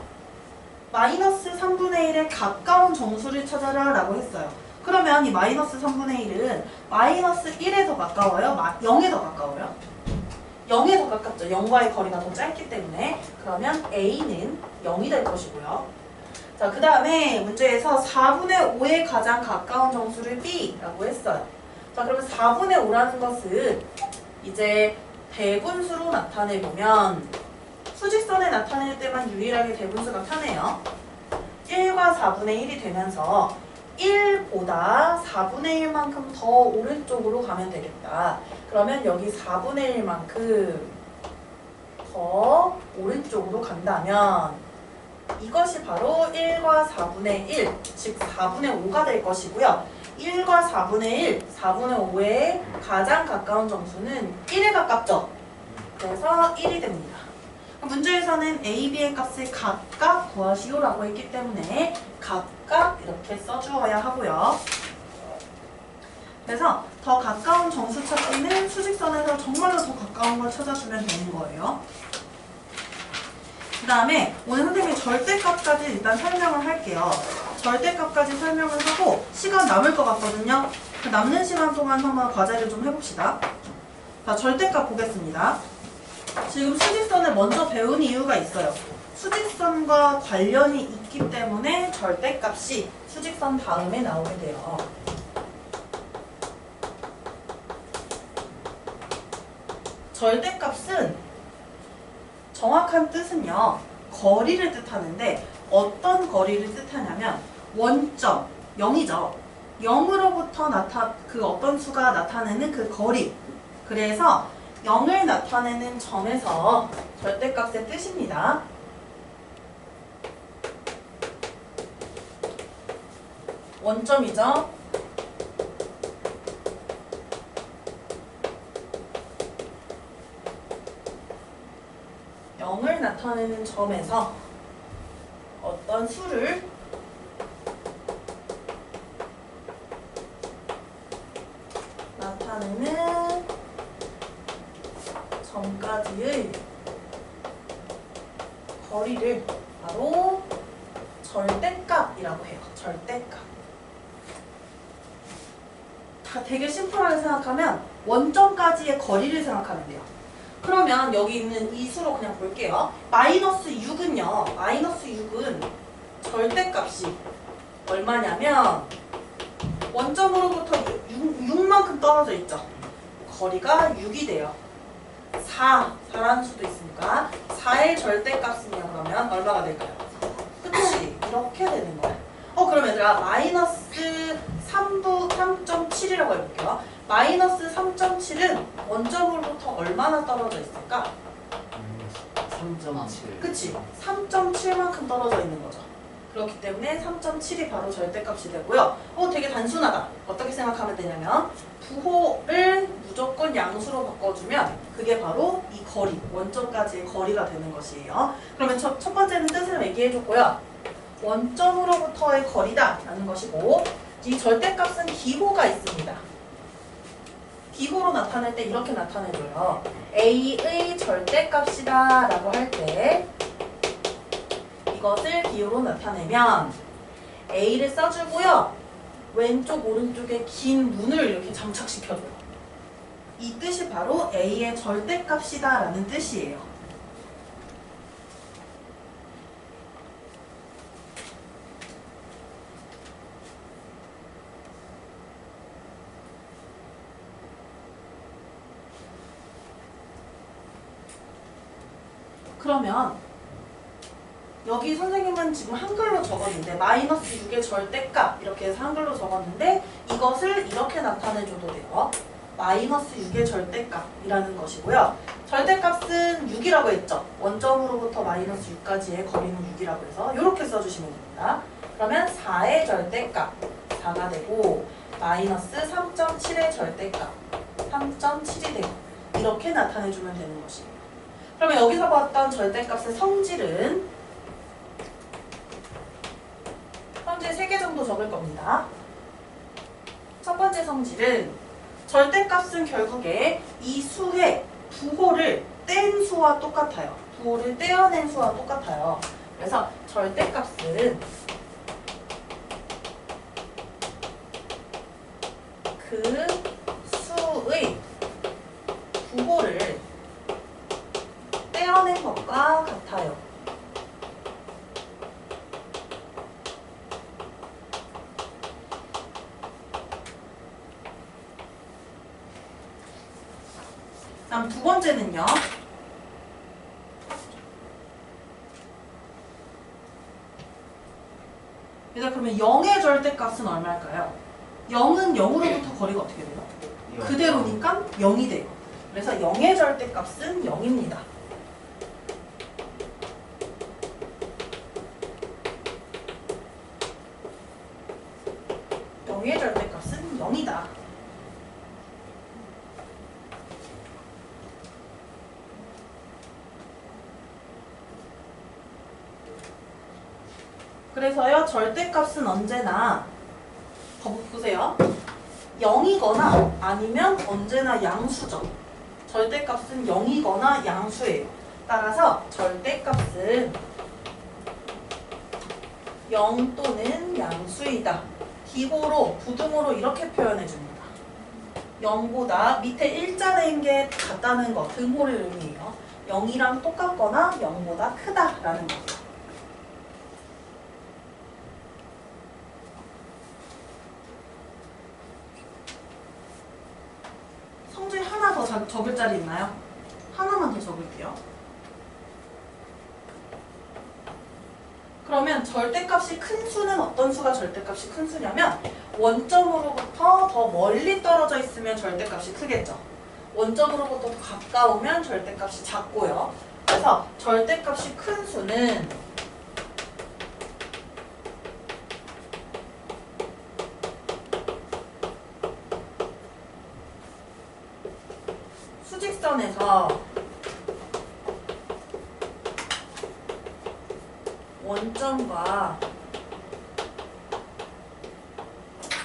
마이너스 3분의 1에 가까운 정수를 찾아라 라고 했어요. 그러면 이 마이너스 3분의 1은 마이너스 1에 더 가까워요? 0에 더 가까워요? 0에 더 가깝죠. 0과의 거리가 더 짧기 때문에. 그러면 A는 0이 될 것이고요. 자, 그 다음에 문제에서 4분의 5에 가장 가까운 정수를 B라고 했어요. 자, 그러면 4분의 5라는 것은 이제 대분수로 나타내보면 수직선에 나타낼 때만 유일하게 대분수가 타네요. 1과 4분의 1이 되면서 1보다 4분의 1만큼 더 오른쪽으로 가면 되겠다. 그러면 여기 4분의 1만큼 더 오른쪽으로 간다면 이것이 바로 1과 4분의 1, 즉 4분의 5가 될 것이고요. 1과 4분의 1, 4분의 5의 가장 가까운 정수는 1에 가깝죠. 그래서 1이 됩니다. 문제에서는 A, B의 값을 각각 구하시오라고 했기 때문에 각각 이렇게 써주어야 하고요. 그래서 더 가까운 정수 찾기는 수직선에서 정말로 더 가까운 걸 찾아주면 되는 거예요. 그 다음에 오늘 선생님이 절대값까지 일단 설명을 할게요. 절대값까지 설명을 하고 시간 남을 것 같거든요. 그 남는 시간 동안 한번 과제를 좀 해봅시다. 자, 절대값 보겠습니다. 지금 수직선을 먼저 배운 이유가 있어요. 수직선과 관련이 있기 때문에 절대값이 수직선 다음에 나오게 돼요. 절대값은 정확한 뜻은요. 거리를 뜻하는데 어떤 거리를 뜻하냐면 원점, 0이죠. 0으로부터 그 어떤 수가 나타내는 그 거리. 그래서 0을 나타내는 점에서 절대값의 뜻입니다. 원점이죠. 영을 나타내는 점에서 어떤 수를 나타내는 점까지의 거리를 바로 절대값이라고 해요. 절대값. 다 되게 심플하게 생각하면 원점까지의 거리를 생각하면 돼요. 그러면 여기 있는 이 수로 그냥 볼게요. 마이너스 6은요. 마이너스 6은 절대값이 얼마냐면 원점으로부터 6만큼 떨어져 있죠. 거리가 6이 돼요. 4라는 수도 있으니까 4의 절대값은요. 그러면 얼마가 될까요? 그치? 이렇게 되는 거예요. 그럼 얘들아 마이너스 3.7이라고 해볼게요. 마이너스 3.7은 원점으로부터 얼마나 떨어져 있을까? 3.7. 그치? 3.7만큼 떨어져 있는 거죠. 그렇기 때문에 3.7이 바로 절대값이 되고요. 되게 단순하다. 어떻게 생각하면 되냐면 부호를 무조건 양수로 바꿔주면 그게 바로 이 거리, 원점까지의 거리가 되는 것이에요. 그러면 첫 번째는 뜻을 얘기해줬고요. 원점으로부터의 거리다 라는 것이고 이 절대값은 기호가 있습니다. 기호로 나타낼 때 이렇게 나타내줘요. A의 절대값이다 라고 할 때 이것을 기호로 나타내면 A를 써주고요. 왼쪽 오른쪽에 긴 문을 이렇게 장착시켜줘요. 이 뜻이 바로 A의 절대값이다 라는 뜻이에요. 그러면 여기 선생님은 지금 한글로 적었는데 마이너스 6의 절대값 이렇게 해서 한글로 적었는데 이것을 이렇게 나타내줘도 돼요. 마이너스 6의 절대값이라는 것이고요. 절대값은 6이라고 했죠. 원점으로부터 마이너스 6까지의 거리는 6이라고 해서 이렇게 써주시면 됩니다. 그러면 4의 절대값 4가 되고 마이너스 3.7의 절대값 3.7이 되고 이렇게 나타내주면 되는 것이에요. 그러면 여기서 봤던 절대값의 성질은 성질 3개 정도 적을 겁니다. 첫 번째 성질은 절대값은 결국에 이 수의 부호를 뗀 수와 똑같아요. 부호를 떼어낸 수와 똑같아요. 그래서 절대값은 그 수의 부호를 떼어낸 것과 같아요. 다음 두 번째는요. 얘들아 그러면 0의 절대값은 얼마일까요? 0은 0으로부터 거리가 어떻게 돼요? 그대로니까 0이 돼요. 그래서 0의 절대값은 0입니다. 의 절대값은 0이다. 그래서요 절대값은 언제나 보세요. 0이거나 아니면 언제나 양수죠. 절대값은 0이거나 양수예요. 따라서 절대값은 0 또는 양수이다. 기호로 부등호로 이렇게 표현해 줍니다. 0보다 밑에 일자된 게 같다는 거, 등호를 의미해요. 0이랑 똑같거나 0보다 크다라는 거죠. 성질 하나 더 적을 자리 있나요? 적을게요. 그러면 절대값이 큰 수는 어떤 수가 절대값이 큰 수냐면 원점으로부터 더 멀리 떨어져 있으면 절대값이 크겠죠. 원점으로부터 더 가까우면 절대값이 작고요. 그래서 절대값이 큰 수는 수직선에서 원점과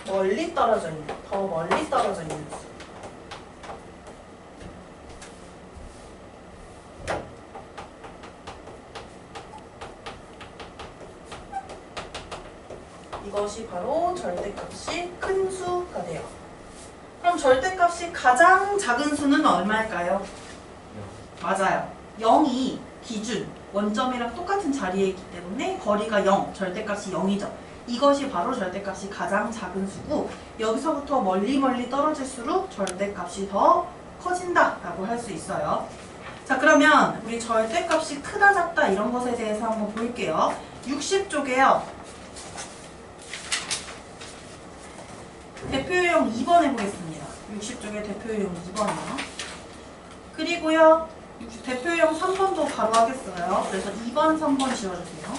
멀리 떨어져 있는, 더 멀리 떨어져 있는 수. 이것이 바로 절대값이 큰 수가 돼요. 그럼 절대값이 가장 작은 수는 얼마일까요? 맞아요. 0이 기준, 원점이랑 똑같은 자리에 있기 때문에 거리가 0, 절대값이 0이죠. 이것이 바로 절대값이 가장 작은 수고 여기서부터 멀리 떨어질수록 절대값이 더 커진다라고 할 수 있어요. 자, 그러면 우리 절대값이 크다 작다 이런 것에 대해서 한번 볼게요. 60쪽에요. 대표유형 2번 해보겠습니다. 60쪽에 대표유형 2번이요. 그리고요. 대표유형 3번도 바로 하겠어요. 그래서 2번, 3번 지워주세요.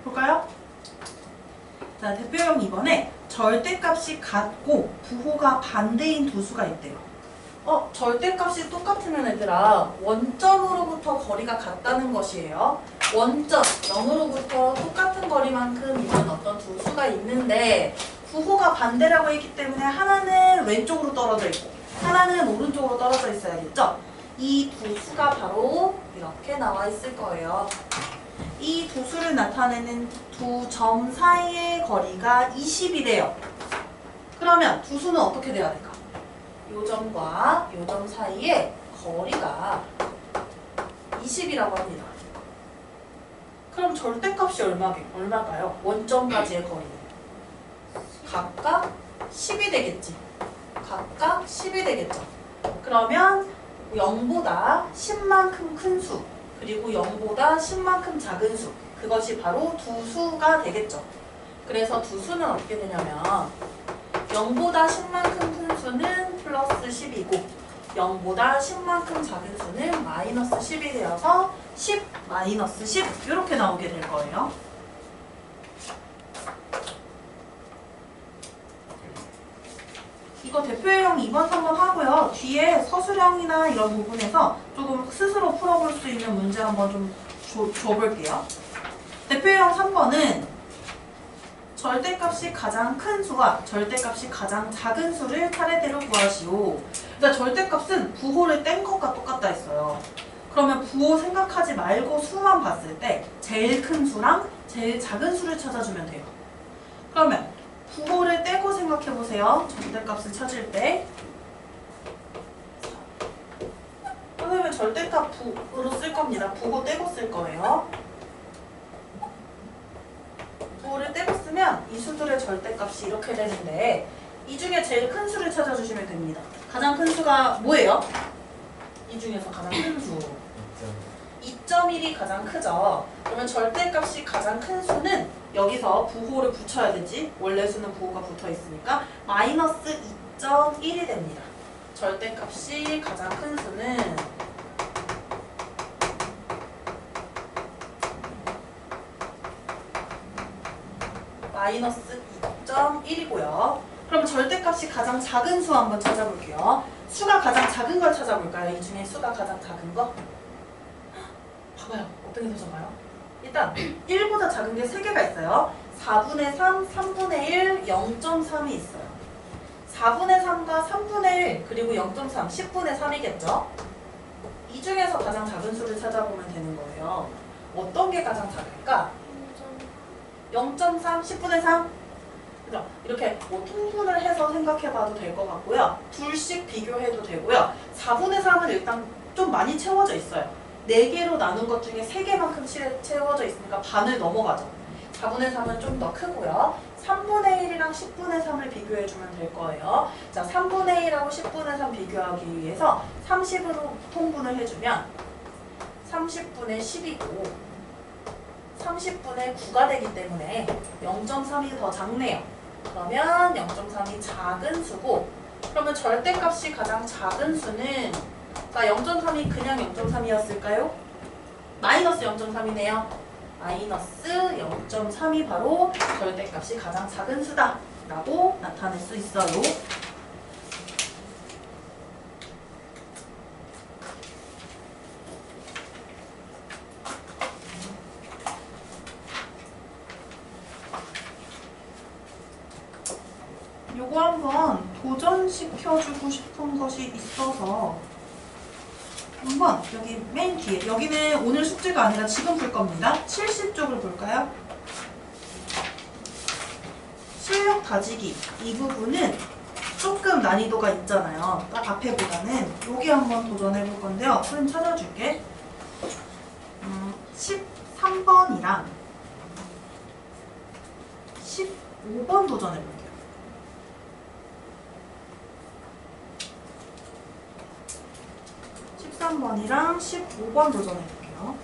볼까요? 자, 대표형 2번에 절대값이 같고 부호가 반대인 두 수가 있대요. 절대값이 똑같으면 얘들아 원점으로부터 거리가 같다는 것이에요. 원점 0으로부터 똑같은 거리만큼 있는 어떤 두 수가 있는데 부호가 반대라고 했기 때문에 하나는 왼쪽으로 떨어져 있고 하나는 오른쪽으로 떨어져 있어야겠죠? 이 두 수가 바로 이렇게 나와 있을 거예요. 이 두 수를 나타내는 두 점 사이의 거리가 20이래요. 그러면 두 수는 어떻게 돼야 될까? 요 점과 요 점 사이의 거리가 20이라고 합니다. 그럼 절대값이 얼마일까요? 원점까지의 거리. 각각 10이 되겠지. 각각 10이 되겠죠. 그러면 0보다 10만큼 큰 수, 그리고 0보다 10만큼 작은 수, 그것이 바로 두 수가 되겠죠. 그래서 두 수는 어떻게 되냐면 0보다 10만큼 큰 수는 플러스 10이고 0보다 10만큼 작은 수는 마이너스 10이 되어서 10 마이너스 10 이렇게 나오게 될 거예요. 이거 대표형 2번, 3번 하고요. 뒤에 서술형이나 이런 부분에서 조금 스스로 풀어볼 수 있는 문제 한번 좀 줘볼게요. 대표형 3번은 절대값이 가장 큰 수와 절대값이 가장 작은 수를 차례대로 구하시오. 그러니까 절대값은 부호를 뗀 것과 똑같다 했어요. 그러면 부호 생각하지 말고 수만 봤을 때 제일 큰 수랑 제일 작은 수를 찾아주면 돼요. 그러면 부호를 떼고 생각해보세요. 절대값을 찾을 때 선생님은 절대값 부호로 쓸 겁니다. 부호 떼고 쓸 거예요. 부호를 떼고 쓰면 이 수들의 절대값이 이렇게 되는데 이 중에 제일 큰 수를 찾아주시면 됩니다. 가장 큰 수가 뭐예요? 이 중에서 가장 큰 수 2.1이 가장 크죠. 그러면 절대값이 가장 큰 수는 여기서 부호를 붙여야 되지. 원래 수는 부호가 붙어 있으니까 마이너스 2.1이 됩니다. 절대값이 가장 큰 수는 마이너스 2.1이고요. 그럼 절대값이 가장 작은 수 한번 찾아볼게요. 수가 가장 작은 걸 찾아볼까요? 이 중에 수가 가장 작은 거? 봐봐요. 어떤 게 더 작아요? 일단 1보다 작은 게 3개가 있어요. 4분의 3, 3분의 1, 0.3이 있어요. 4분의 3과 3분의 1, 그리고 0.3, 10분의 3이겠죠? 이 중에서 가장 작은 수를 찾아보면 되는 거예요. 어떤 게 가장 작을까? 0.3, 10분의 3? 그죠? 이렇게 뭐 통분을 해서 생각해봐도 될 것 같고요. 둘씩 비교해도 되고요. 4분의 3은 일단 좀 많이 채워져 있어요. 4개로 나눈 것 중에 3개만큼 채워져 있으니까 반을 넘어가죠. 4분의 3은 좀 더 크고요. 3분의 1이랑 10분의 3을 비교해주면 될 거예요. 자, 3분의 1하고 10분의 3 비교하기 위해서 30으로 통분을 해주면 30분의 10이고 30분의 9가 되기 때문에 0.3이 더 작네요. 그러면 0.3이 작은 수고, 그러면 절대값이 가장 작은 수는, 자, 0.3이 그냥 0.3이었을까요? 마이너스 0.3이네요. 마이너스 0.3이 바로 절대값이 가장 작은 수다 라고 나타낼 수 있어요. 요거 한번 도전시켜주고 싶은 것이 있어서 한번 여기 맨 뒤에, 여기는 오늘 숙제가 아니라 지금 풀 겁니다. 70쪽을 볼까요? 실력 다지기 이 부분은 조금 난이도가 있잖아요. 딱 앞에보다는. 여기 한번 도전해 볼 건데요. 선생님 찾아줄게. 13번이랑 15번 도전해 볼게요. 13번이랑 15번 도전해 볼게요.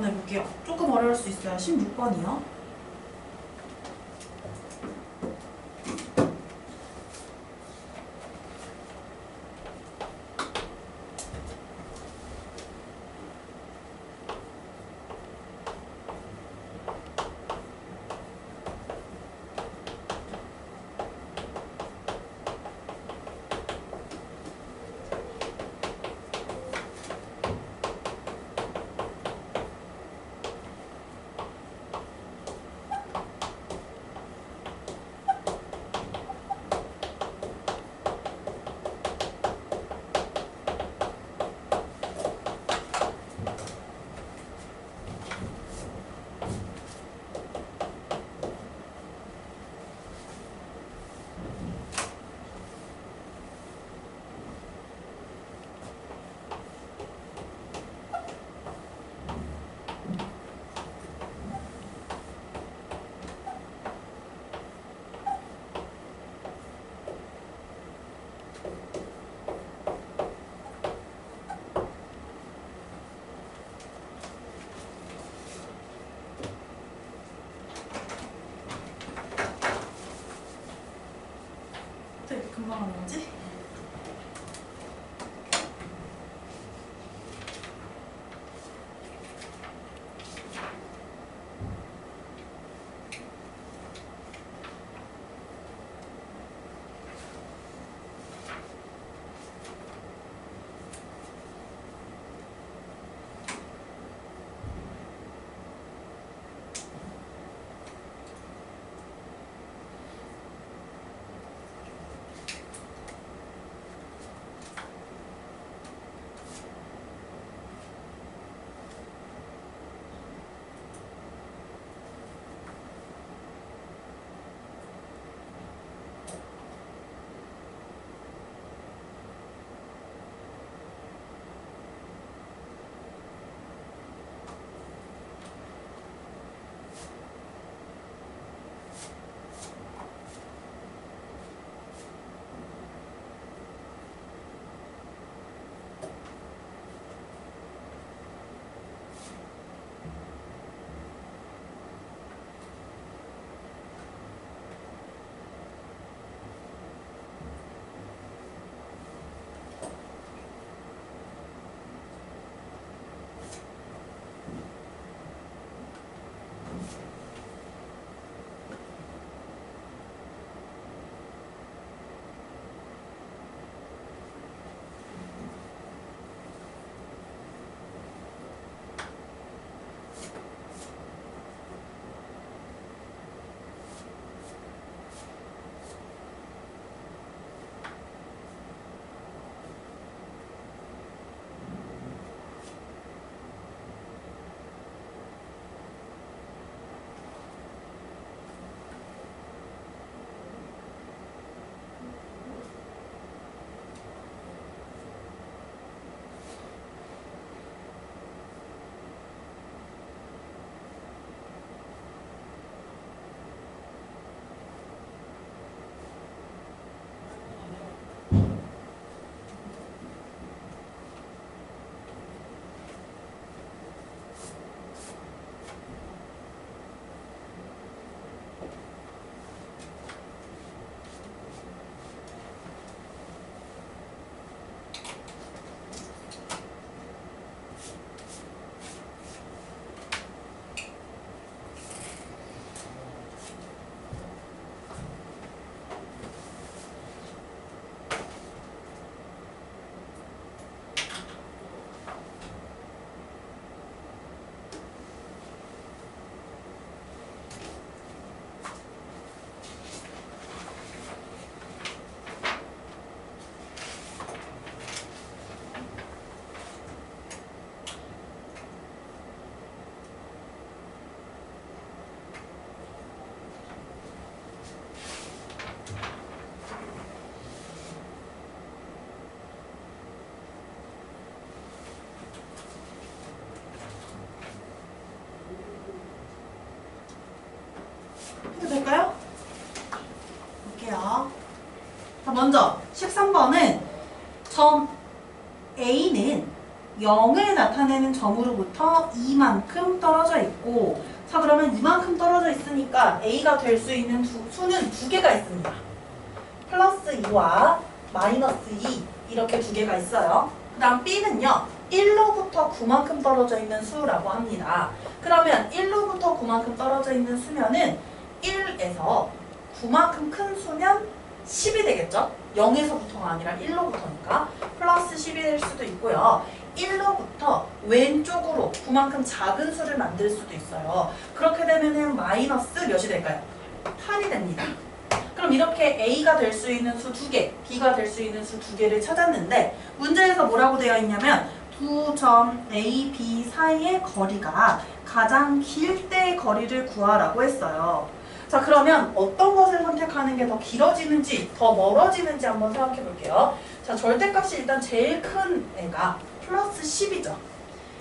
한번 해볼게요. 조금 어려울 수 있어요. 16번이요. 되게 금방 하는 거지? 될까요? 볼게요. 자, 먼저 13번은 점 A는 0을 나타내는 점으로부터 이만큼 떨어져 있고, 자 그러면 이만큼 떨어져 있으니까 A가 될 수 있는 수는 두 개가 있습니다. 플러스 2와 마이너스 2 이렇게 두 개가 있어요. 그 다음 B는요 1로부터 9만큼 떨어져 있는 수라고 합니다. 그러면 1로부터 9만큼 떨어져 있는 수면은 1에서 9만큼 큰 수면 10이 되겠죠? 0에서부터가 아니라 1로부터니까 플러스 10이 될 수도 있고요. 1로부터 왼쪽으로 9만큼 작은 수를 만들 수도 있어요. 그렇게 되면은 마이너스 몇이 될까요? 8이 됩니다. 그럼 이렇게 A가 될 수 있는 수 2개, B가 될 수 있는 수 2개를 찾았는데 문제에서 뭐라고 되어 있냐면 두 점 A, B 사이의 거리가 가장 길 때의 거리를 구하라고 했어요. 자 그러면 어떤 것을 선택하는 게 더 길어지는지 더 멀어지는지 한번 생각해 볼게요. 자 절대값이 일단 제일 큰 애가 플러스 10이죠.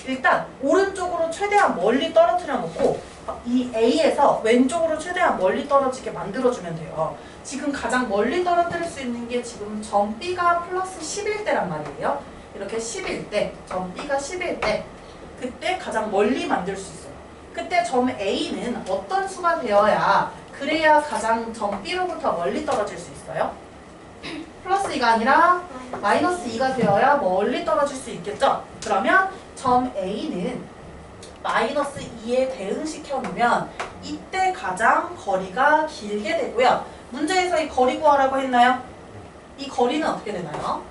일단 오른쪽으로 최대한 멀리 떨어뜨려 놓고 이 A에서 왼쪽으로 최대한 멀리 떨어지게 만들어주면 돼요. 지금 가장 멀리 떨어뜨릴 수 있는 게 지금 점 B가 플러스 10일 때란 말이에요. 이렇게 10일 때, 점 B가 10일 때 그때 가장 멀리 만들 수 있어요. 그때 점 A는 어떤 수가 되어야 그래야 가장 점 B로부터 멀리 떨어질 수 있어요? 플러스 2가 아니라 마이너스 2가 되어야 멀리 떨어질 수 있겠죠? 그러면 점 A는 마이너스 2에 대응시켜 놓으면 이때 가장 거리가 길게 되고요. 문제에서 이 거리 구하라고 했나요? 이 거리는 어떻게 되나요?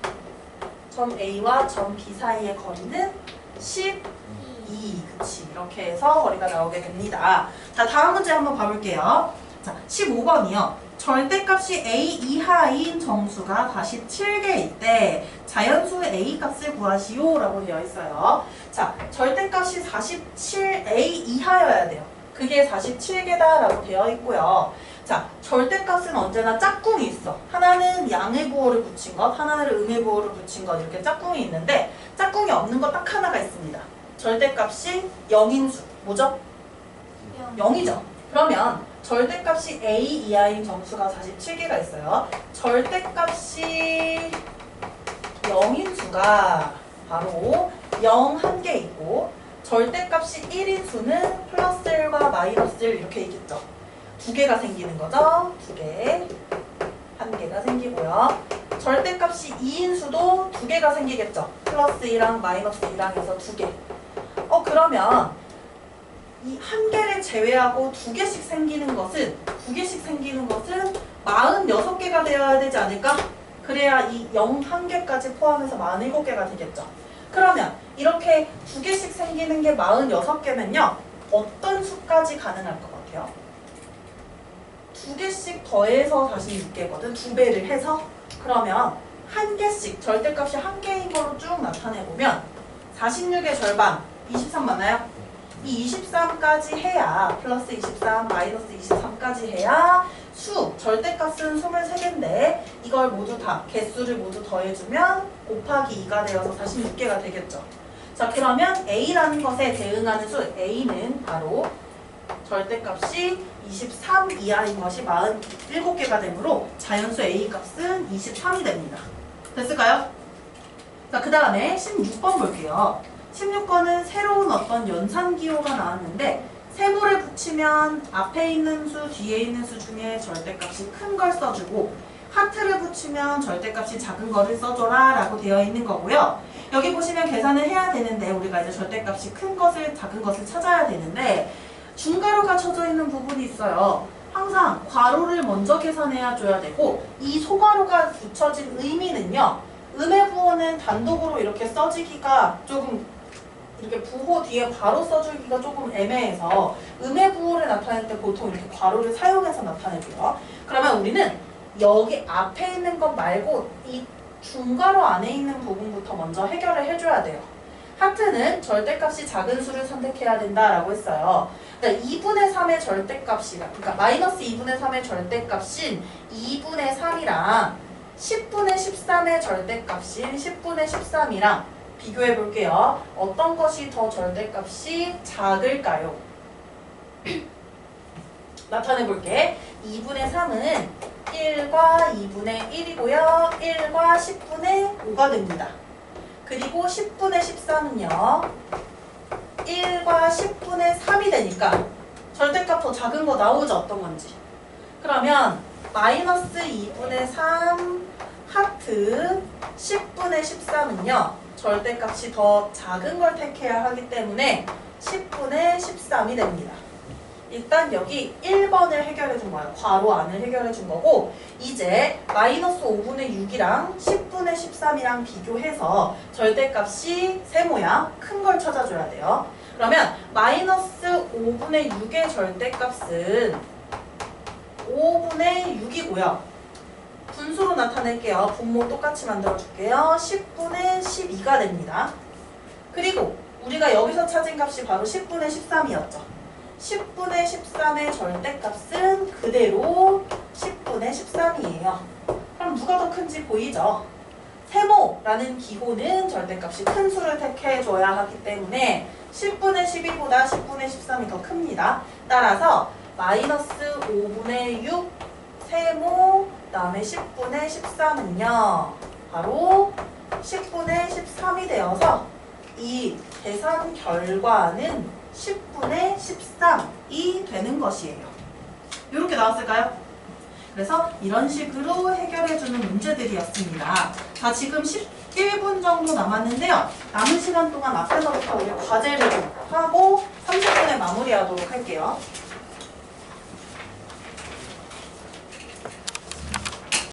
점 A와 점 B 사이의 거리는 12. 그치. 이렇게 해서 거리가 나오게 됩니다. 자, 다음 문제 한번 봐볼게요. 자, 15번이요. 절대값이 A 이하인 정수가 47개일 때 자연수 A 값을 구하시오 라고 되어 있어요. 자, 절대값이 47A 이하여야 돼요. 그게 47개다 라고 되어 있고요. 자, 절대값은 언제나 짝꿍이 있어. 하나는 양의 부호를 붙인 것, 하나는 음의 부호를 붙인 것 이렇게 짝꿍이 있는데 짝꿍이 없는 거 딱 하나가 있습니다. 절대값이 0인 수. 뭐죠? 0이죠. 그러면 절대값이 A 이하인 정수가 47개가 있어요. 절대값이 0인 수가 바로 0 한 개 있고 절대값이 1인 수는 플러스 1과 마이너스 1 이렇게 있겠죠. 두 개가 생기는 거죠. 두 개. 한 개가 생기고요. 절대값이 2인 수도 두 개가 생기겠죠. 플러스 2랑 마이너스 2랑 해서 두 개. 그러면 이 한 개를 제외하고 두 개씩 생기는 것은 46개가 되어야 되지 않을까? 그래야 이 0 한 개까지 포함해서 47개가 되겠죠. 그러면 이렇게 두 개씩 생기는 게 46개면요. 어떤 수까지 가능할 것 같아요? 두 개씩 더해서 46개거든. 두 배를 해서. 그러면 한 개씩 절대값이 한 개인 거로 쭉 나타내보면 46의 절반 23 맞나요? 이 23까지 해야 플러스 23, 마이너스 23까지 해야 절대값은 23개인데 이걸 모두 다 개수를 모두 더해주면 곱하기 2가 되어서 46개가 되겠죠. 자 그러면 A라는 것에 대응하는 수 A는 바로 절대값이 23 이하인 것이 47개가 되므로 자연수 A 값은 23이 됩니다. 됐을까요? 자 그 다음에 16번 볼게요. 16번은 새로운 어떤 연산기호가 나왔는데 세모를 붙이면 앞에 있는 수, 뒤에 있는 수 중에 절대값이 큰 걸 써주고 하트를 붙이면 절대값이 작은 거를 써줘라 라고 되어 있는 거고요. 여기 보시면 계산을 해야 되는데 우리가 이제 절대값이 큰 것을, 작은 것을 찾아야 되는데 중괄호가 쳐져 있는 부분이 있어요. 항상 괄호를 먼저 계산해야 줘야 되고 이 소괄호가 붙여진 의미는요. 음의 부호는 단독으로 이렇게 써지기가 조금 이렇게 부호 뒤에 괄호 써주기가 조금 애매해서 음의 부호를 나타낼 때 보통 이렇게 괄호를 사용해서 나타내고요. 그러면 우리는 여기 앞에 있는 것 말고 이 중괄호 안에 있는 부분부터 먼저 해결을 해줘야 돼요. 하트는 절대값이 작은 수를 선택해야 된다라고 했어요. 그러니까 2분의 3의 절대값이랑 그러니까 마이너스 2분의 3의 절대값인 2분의 3이랑 10분의 13의 절대값인 10분의 13이랑 비교해 볼게요. 어떤 것이 더 절대값이 작을까요? 나타내 볼게. 2분의 3은 1과 2분의 1이고요. 1과 10분의 5가 됩니다. 그리고 10분의 13은요. 1과 10분의 3이 되니까 절대값 더 작은 거 나오죠? 어떤 건지. 그러면 마이너스 2분의 3 하트 10분의 13은요. 절대값이 더 작은 걸 택해야 하기 때문에 10분의 13이 됩니다. 일단 여기 1번을 해결해 준 거예요. 괄호 안을 해결해 준 거고 이제 마이너스 5분의 6이랑 10분의 13이랑 비교해서 절대값이 세모야 큰 걸 찾아줘야 돼요. 그러면 마이너스 5분의 6의 절대값은 5분의 6이고요. 분수로 나타낼게요. 분모 똑같이 만들어줄게요. 10분의 12가 됩니다. 그리고 우리가 여기서 찾은 값이 바로 10분의 13이었죠. 10분의 13의 절대값은 그대로 10분의 13이에요. 그럼 누가 더 큰지 보이죠? 세모라는 기호는 절대값이 큰 수를 택해줘야 하기 때문에 10분의 12보다 10분의 13이 더 큽니다. 따라서 마이너스 5분의 6 세모 그 다음에 10분의 13은요. 바로 10분의 13이 되어서 이 계산 결과는 10분의 13이 되는 것이에요. 이렇게 나왔을까요? 그래서 이런 식으로 해결해주는 문제들이었습니다. 자, 지금 11분 정도 남았는데요. 남은 시간 동안 앞에서부터 우리 과제를 좀 하고 30분에 마무리하도록 할게요.